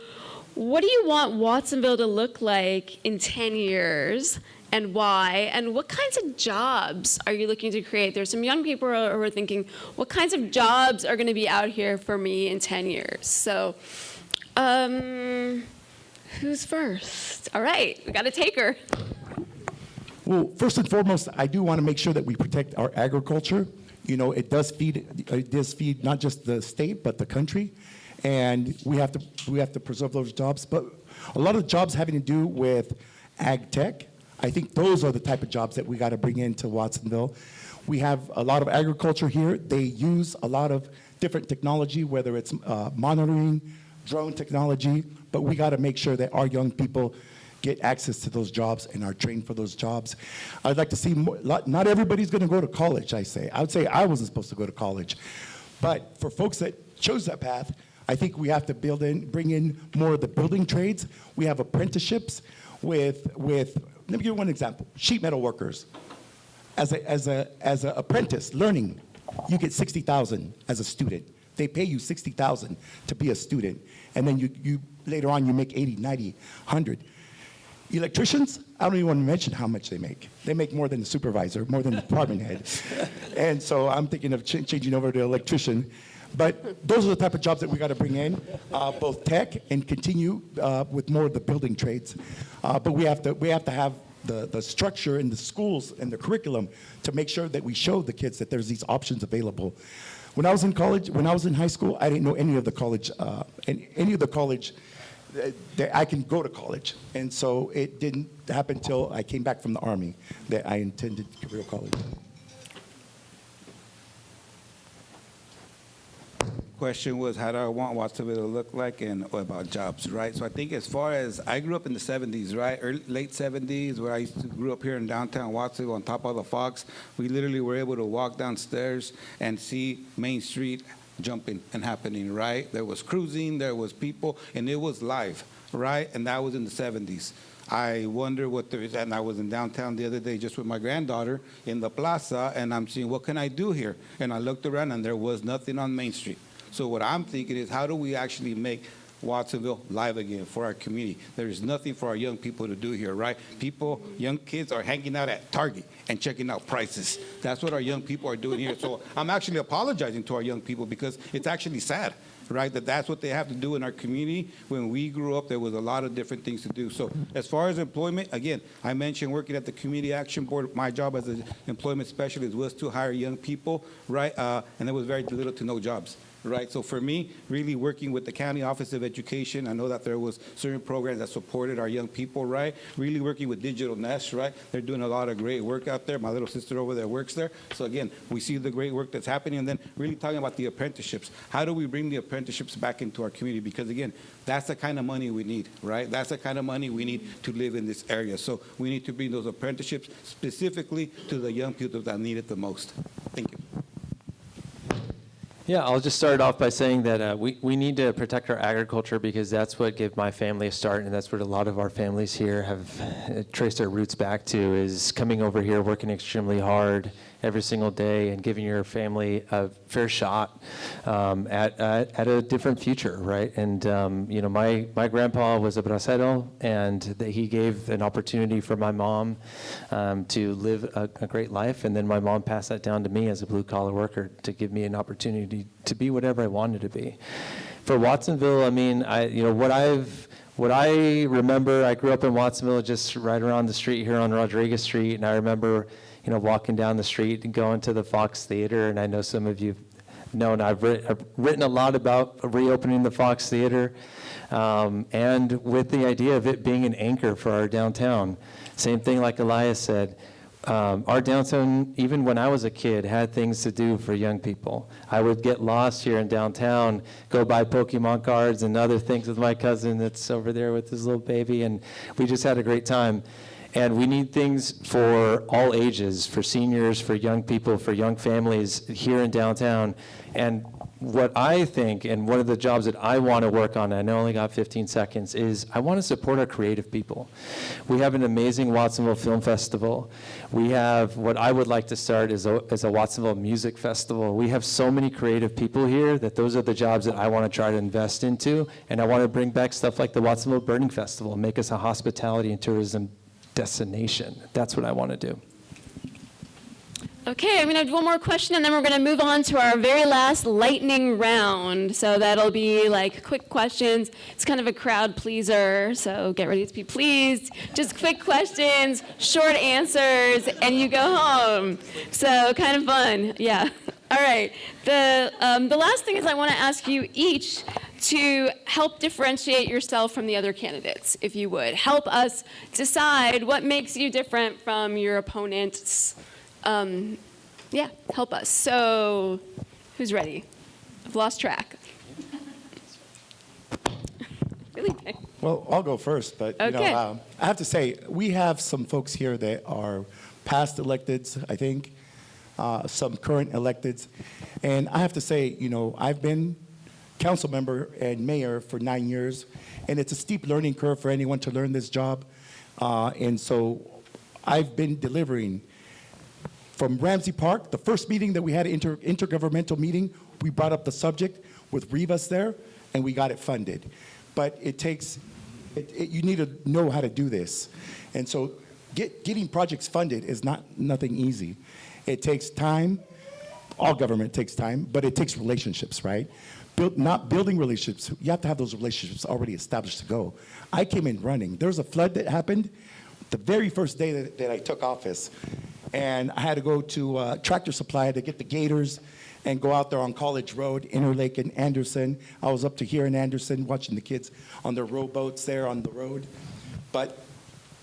what do you want Watsonville to look like in 10 years, and why? And what kinds of jobs are you looking to create? There's some young people who are thinking, what kinds of jobs are gonna be out here for me in 10 years? So, who's first? All right, we got a taker. Well, first and foremost, I do want to make sure that we protect our agriculture. It does feed not just the state, but the country. And we have to preserve those jobs. But a lot of jobs having to do with ag tech, I think those are the type of jobs that we got to bring into Watsonville. We have a lot of agriculture here. They use a lot of different technology, whether it's monitoring, drone technology, but we got to make sure that our young people get access to those jobs and are trained for those jobs. I'd like to see more, not everybody's going to go to college, I would say I wasn't supposed to go to college. But for folks that chose that path, I think we have to bring in more of the building trades. We have apprenticeships with let me give you one example, sheet metal workers. As an apprentice learning, you get $60,000 as a student. They pay you $60,000 to be a student. And then you later on you make 80, 90, 100. Electricians, I don't even want to mention how much they make. They make more than the supervisor, more than the department head. And so I'm thinking of changing over to electrician. But those are the type of jobs that we got to bring in, both tech and continue with more of the building trades. But we have to have the structure in the schools and the curriculum to make sure that we show the kids that there's these options available. When I was in college, when I was in high school, I didn't know any of the college, that I can go to college. And so it didn't happen until I came back from the Army that I attended career college. Question was, how do I want Watsonville to look like, and about jobs, right? So I think as far as, I grew up in the 70s, right? Late 70s, where I grew up here in downtown Watsonville on top of the Fox. We literally were able to walk downstairs and see Main Street jumping and happening, right? There was cruising, there was people, and it was live, right? And that was in the 70s. I wonder what there is, and I was in downtown the other day just with my granddaughter in the plaza, and I'm seeing, what can I do here? And I looked around, and there was nothing on Main Street. So what I'm thinking is, how do we actually make Watsonville live again for our community? There is nothing for our young people to do here, right? People, young kids are hanging out at Target and checking out prices. That's what our young people are doing here. So I'm actually apologizing to our young people, because it's actually sad, right, that's what they have to do in our community. When we grew up, there was a lot of different things to do. So as far as employment, again, I mentioned working at the Community Action Board. My job as an employment specialist was to hire young people, right, and there was very little to no jobs. Right, so for me, really working with the County Office of Education, I know that there was certain programs that supported our young people, right? Really working with Digital Nest, right? They're doing a lot of great work out there. My little sister over there works there. So again, we see the great work that's happening, and then really talking about the apprenticeships. How do we bring the apprenticeships back into our community? Because again, that's the kind of money we need, right? That's the kind of money we need to live in this area. So we need to bring those apprenticeships specifically to the young people that need it the most. Thank you. Yeah, I'll just start off by saying that we need to protect our agriculture, because that's what gave my family a start, and that's what a lot of our families here have traced their roots back to, is coming over here, working extremely hard every single day, and giving your family a fair shot at a different future, right? And my grandpa was a bracero, and he gave an opportunity for my mom to live a great life, and then my mom passed that down to me as a blue-collar worker to give me an opportunity to be whatever I wanted to be. For Watsonville, I mean, what I remember, I grew up in Watsonville, just right around the street here on Rodriguez Street, and I remember walking down the street and going to the Fox Theater, and I know some of you know, and I've written a lot about reopening the Fox Theater, and with the idea of it being an anchor for our downtown. Same thing like Elias said, Our downtown, even when I was a kid, had things to do for young people. I would get lost here in downtown, go buy Pokemon cards and other things with my cousin that's over there with his little baby, and we just had a great time. And we need things for all ages, for seniors, for young people, for young families here in downtown. And what I think, and one of the jobs that I want to work on, and I only got 15 seconds, is I want to support our creative people. We have an amazing Watsonville Film Festival. We have what I would like to start is a Watsonville Music Festival. We have so many creative people here that those are the jobs that I want to try to invest into, and I want to bring back stuff like the Watsonville Birding Festival and make us a hospitality and tourism destination. That's what I want to do. Okay, I'm going to have one more question, and then we're going to move on to our very last lightning round. So that'll be like quick questions. It's kind of a crowd pleaser, so get ready to be pleased. Just quick questions, short answers, and you go home. So kind of fun, yeah. All right. The last thing is I want to ask you each to help differentiate yourself from the other candidates, if you would. Help us decide what makes you different from your opponents. Yeah, help us. So, who's ready? I've lost track. Really? Well, I'll go first, but Okay. I have to say, we have some folks here that are past electeds, I think, some current electeds. And I have to say, I've been council member and mayor for 9 years, and it's a steep learning curve for anyone to learn this job. And so I've been delivering. From Ramsey Park, the first meeting that we had, intergovernmental meeting, we brought up the subject with Rivas there, and we got it funded. But it takes, you need to know how to do this. And so getting projects funded is nothing easy. It takes time. All government takes time, but it takes relationships, right? Not building relationships, you have to have those relationships already established to go. I came in running. There was a flood that happened the very first day that I took office. And I had to go to Tractor Supply to get the gators and go out there on College Road, Interlake and Anderson. I was up to here in Anderson watching the kids on their rowboats there on the road. But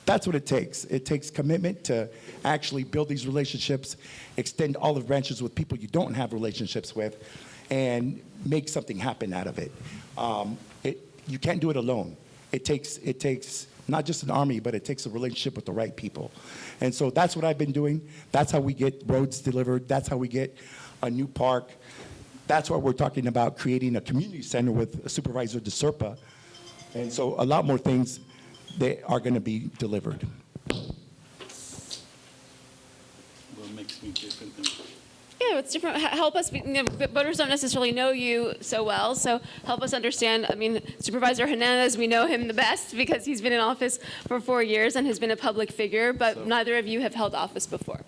that's what it takes. It takes commitment to actually build these relationships, extend olive branches with people you don't have relationships with, and make something happen out of it. You can't do it alone. It takes not just an army, but it takes a relationship with the right people. And so that's what I've been doing. That's how we get roads delivered. That's how we get a new park. That's why we're talking about creating a community center with Supervisor DeSerpa. And so a lot more things that are going to be delivered. What makes me different than... Yeah, it's different. Help us. Voters don't necessarily know you so well, so help us understand. I mean, Supervisor Hernandez, we know him the best because he's been in office for 4 years and has been a public figure, but neither of you have held office before.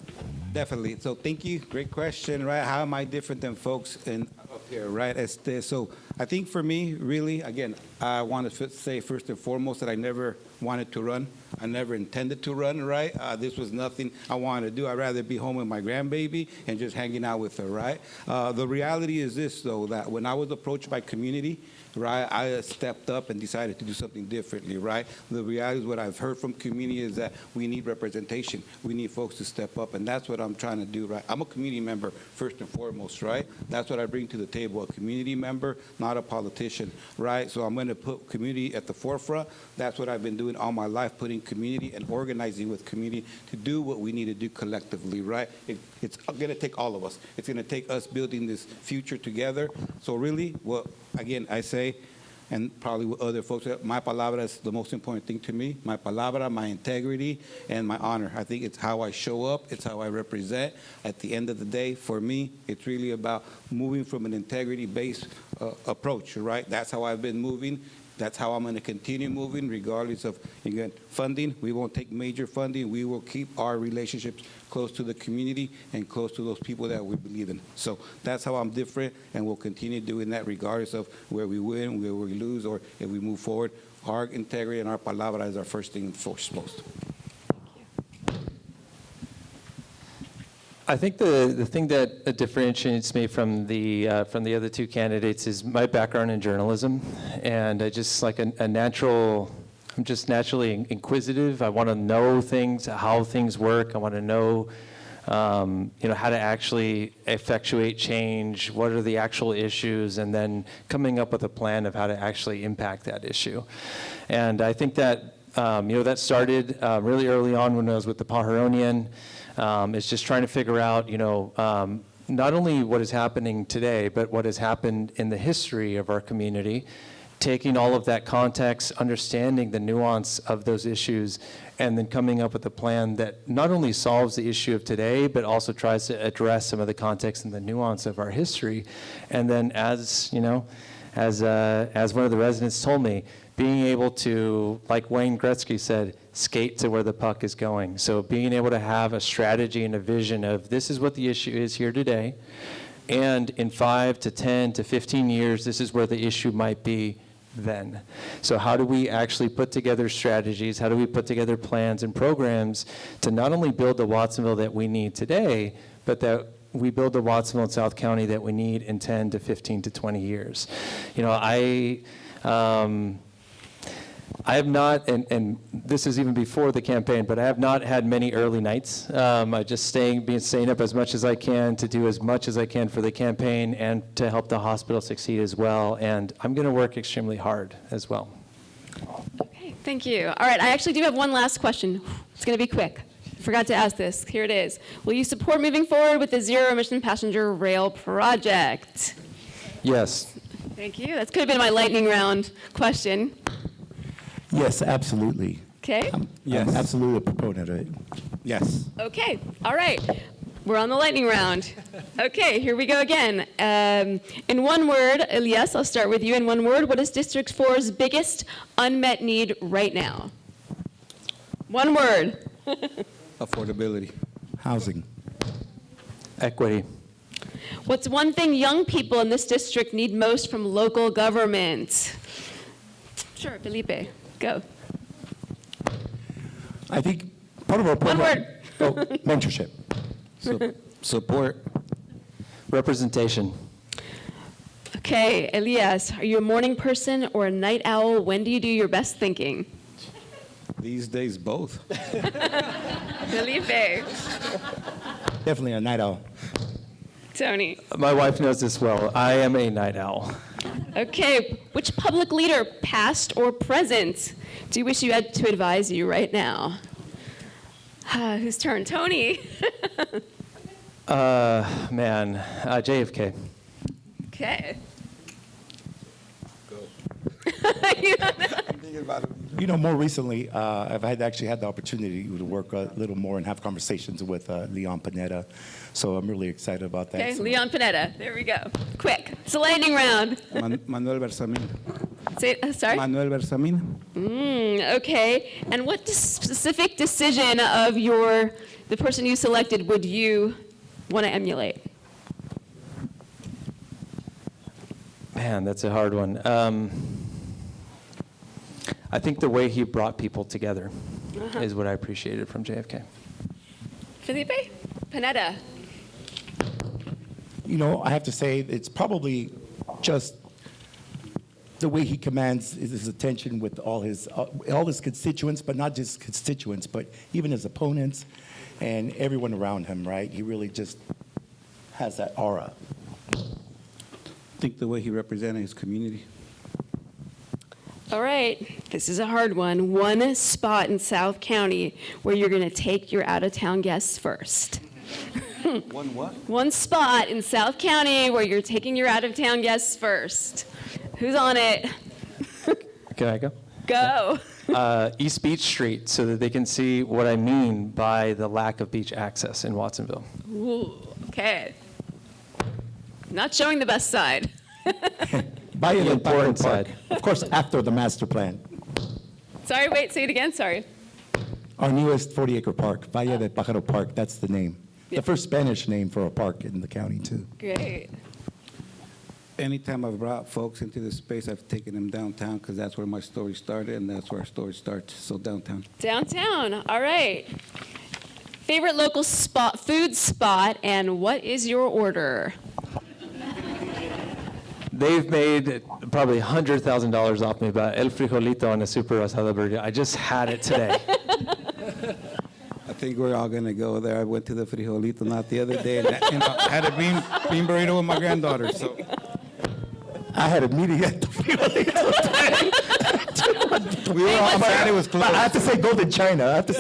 Definitely. So thank you. Great question, right? How am I different than folks up here, right? So I think for me, really, again, I want to say first and foremost that I never wanted to run. I never intended to run, right? This was nothing I wanted to do. I'd rather be home with my grandbaby and just hanging out with her, right? The reality is this, though, that when I was approached by community, right, I stepped up and decided to do something differently, right? The reality is what I've heard from community is that we need representation. We need folks to step up, and that's what I'm trying to do, right? I'm a community member first and foremost, right? That's what I bring to the table, a community member, not a politician, right? So I'm going to put community at the forefront. That's what I've been doing all my life, putting community and organizing with community to do what we need to do collectively, right? It's going to take all of us. It's going to take us building this future together. So really, well, again, I say, and probably with other folks, my palabra is the most important thing to me. My palabra, my integrity, and my honor. I think it's how I show up. It's how I represent. At the end of the day, for me, it's really about moving from an integrity-based approach, right? That's how I've been moving. That's how I'm going to continue moving, regardless of, again, funding. We won't take major funding. We will keep our relationships close to the community and close to those people that we believe in. So that's how I'm different, and we'll continue doing that regardless of where we win, where we lose, or if we move forward. Our integrity and our palabra is our first thing and foremost. I think the thing that differentiates me from the other two candidates is my background in journalism, and just like a natural I'm just naturally inquisitive. I want to know things, how things work. I want to know, how to actually effectuate change. What are the actual issues, and then coming up with a plan of how to actually impact that issue. And I think that that started really early on when I was with the Pajaronian. It's just trying to figure out, not only what is happening today, but what has happened in the history of our community, taking all of that context, understanding the nuance of those issues, and then coming up with a plan that not only solves the issue of today, but also tries to address some of the context and the nuance of our history. And then as one of the residents told me, being able to, like Wayne Gretzky said, skate to where the puck is going. So being able to have a strategy and a vision of this is what the issue is here today, and in 5 to 10 to 15 years, this is where the issue might be then. So how do we actually put together strategies? How do we put together plans and programs to not only build the Watsonville that we need today, but that we build the Watsonville in South County that we need in 10 to 15 to 20 years? I have not, and this is even before the campaign, but I have not had many early nights. I just staying up as much as I can to do as much as I can for the campaign and to help the hospital succeed as well. And I'm going to work extremely hard as well. Okay, thank you. All right, I actually do have one last question. It's going to be quick. Forgot to ask this. Here it is. Will you support moving forward with the zero-emission passenger rail project? Yes. Thank you. That could have been my lightning round question. Yes, absolutely. Okay. Yes. I'm absolutely a proponent of it. Yes. Okay. All right. We're on the lightning round. Okay, here we go again. In one word, Elias, I'll start with you. In one word, what is District 4's biggest unmet need right now? One word. Affordability. Housing. Equity. What's one thing young people in this district need most from local government? Sure, Felipe, go. I think part of our One program. word. Oh, mentorship. Support. Representation. Okay, Elias, are you a morning person or a night owl? When do you do your best thinking? These days, both. Felipe, Definitely a night owl. Tony. My wife knows this well. I am a night owl. Okay, which public leader, past or present, do you wish you had to advise you right now? Whose turn? Tony. JFK. Okay. More recently, I've actually had the opportunity to work a little more and have conversations with Leon Panetta, so I'm really excited about that. Okay, So- Leon Panetta. There we go. Quick. It's a lightning round. Manuel Bersamin. Sorry? Manuel Bersamin. Okay. And what specific decision of the person you selected would you want to emulate? Man, that's a hard one. I think the way he brought people together is what I appreciated from JFK. Felipe? Panetta. I have to say it's probably just the way he commands his attention with all his constituents, but not just constituents, but even his opponents and everyone around him, right? He really just has that aura. I think the way he represented his community. All right. This is a hard one. One spot in South County where you're going to take your out-of-town guests first. One what? One spot in South County where you're taking your out-of-town guests first. Who's on it? Can I go? Go. East Beach Street, so that they can see what I mean by the lack of beach access in Watsonville. Ooh, okay. Not showing the best side. Valle The del important Pájaro Park, side. of course, after the master plan. Sorry, wait, say it again, sorry. Our newest 40-acre park, Valle del Pájaro Park, that's the name. Yeah. The first Spanish name for a park in the county, too. Great. Anytime I've brought folks into this space, I've taken them downtown because that's where my story started and that's where our story starts. So downtown. Downtown, all right. Favorite local food spot, and what is your order? they've made probably $100,000 off me, but el frijolito on a super asada burger. I just had it today. I think we're all gonna go there. I went to the frijolito not the other day, and I had a bean burrito with my granddaughter, so. I had a meeting at the We were all sad it was But I have closed. to say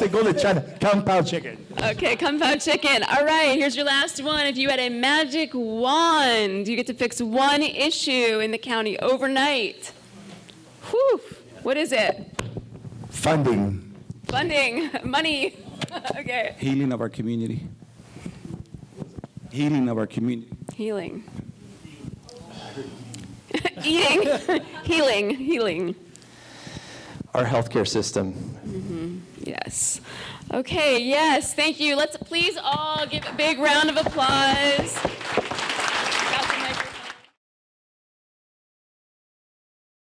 Golden China. Kung Pao chicken. Okay, Kung Pao chicken. All right, here's your last one. If you had a magic wand, you get to fix one issue in the county overnight. Whew, what is it? Funding. Funding, money. Okay. Healing of our community. Healing of our community. Healing. Eating. Healing. Our healthcare system. Yes. Okay, yes, thank you. Let's please all give a big round of applause.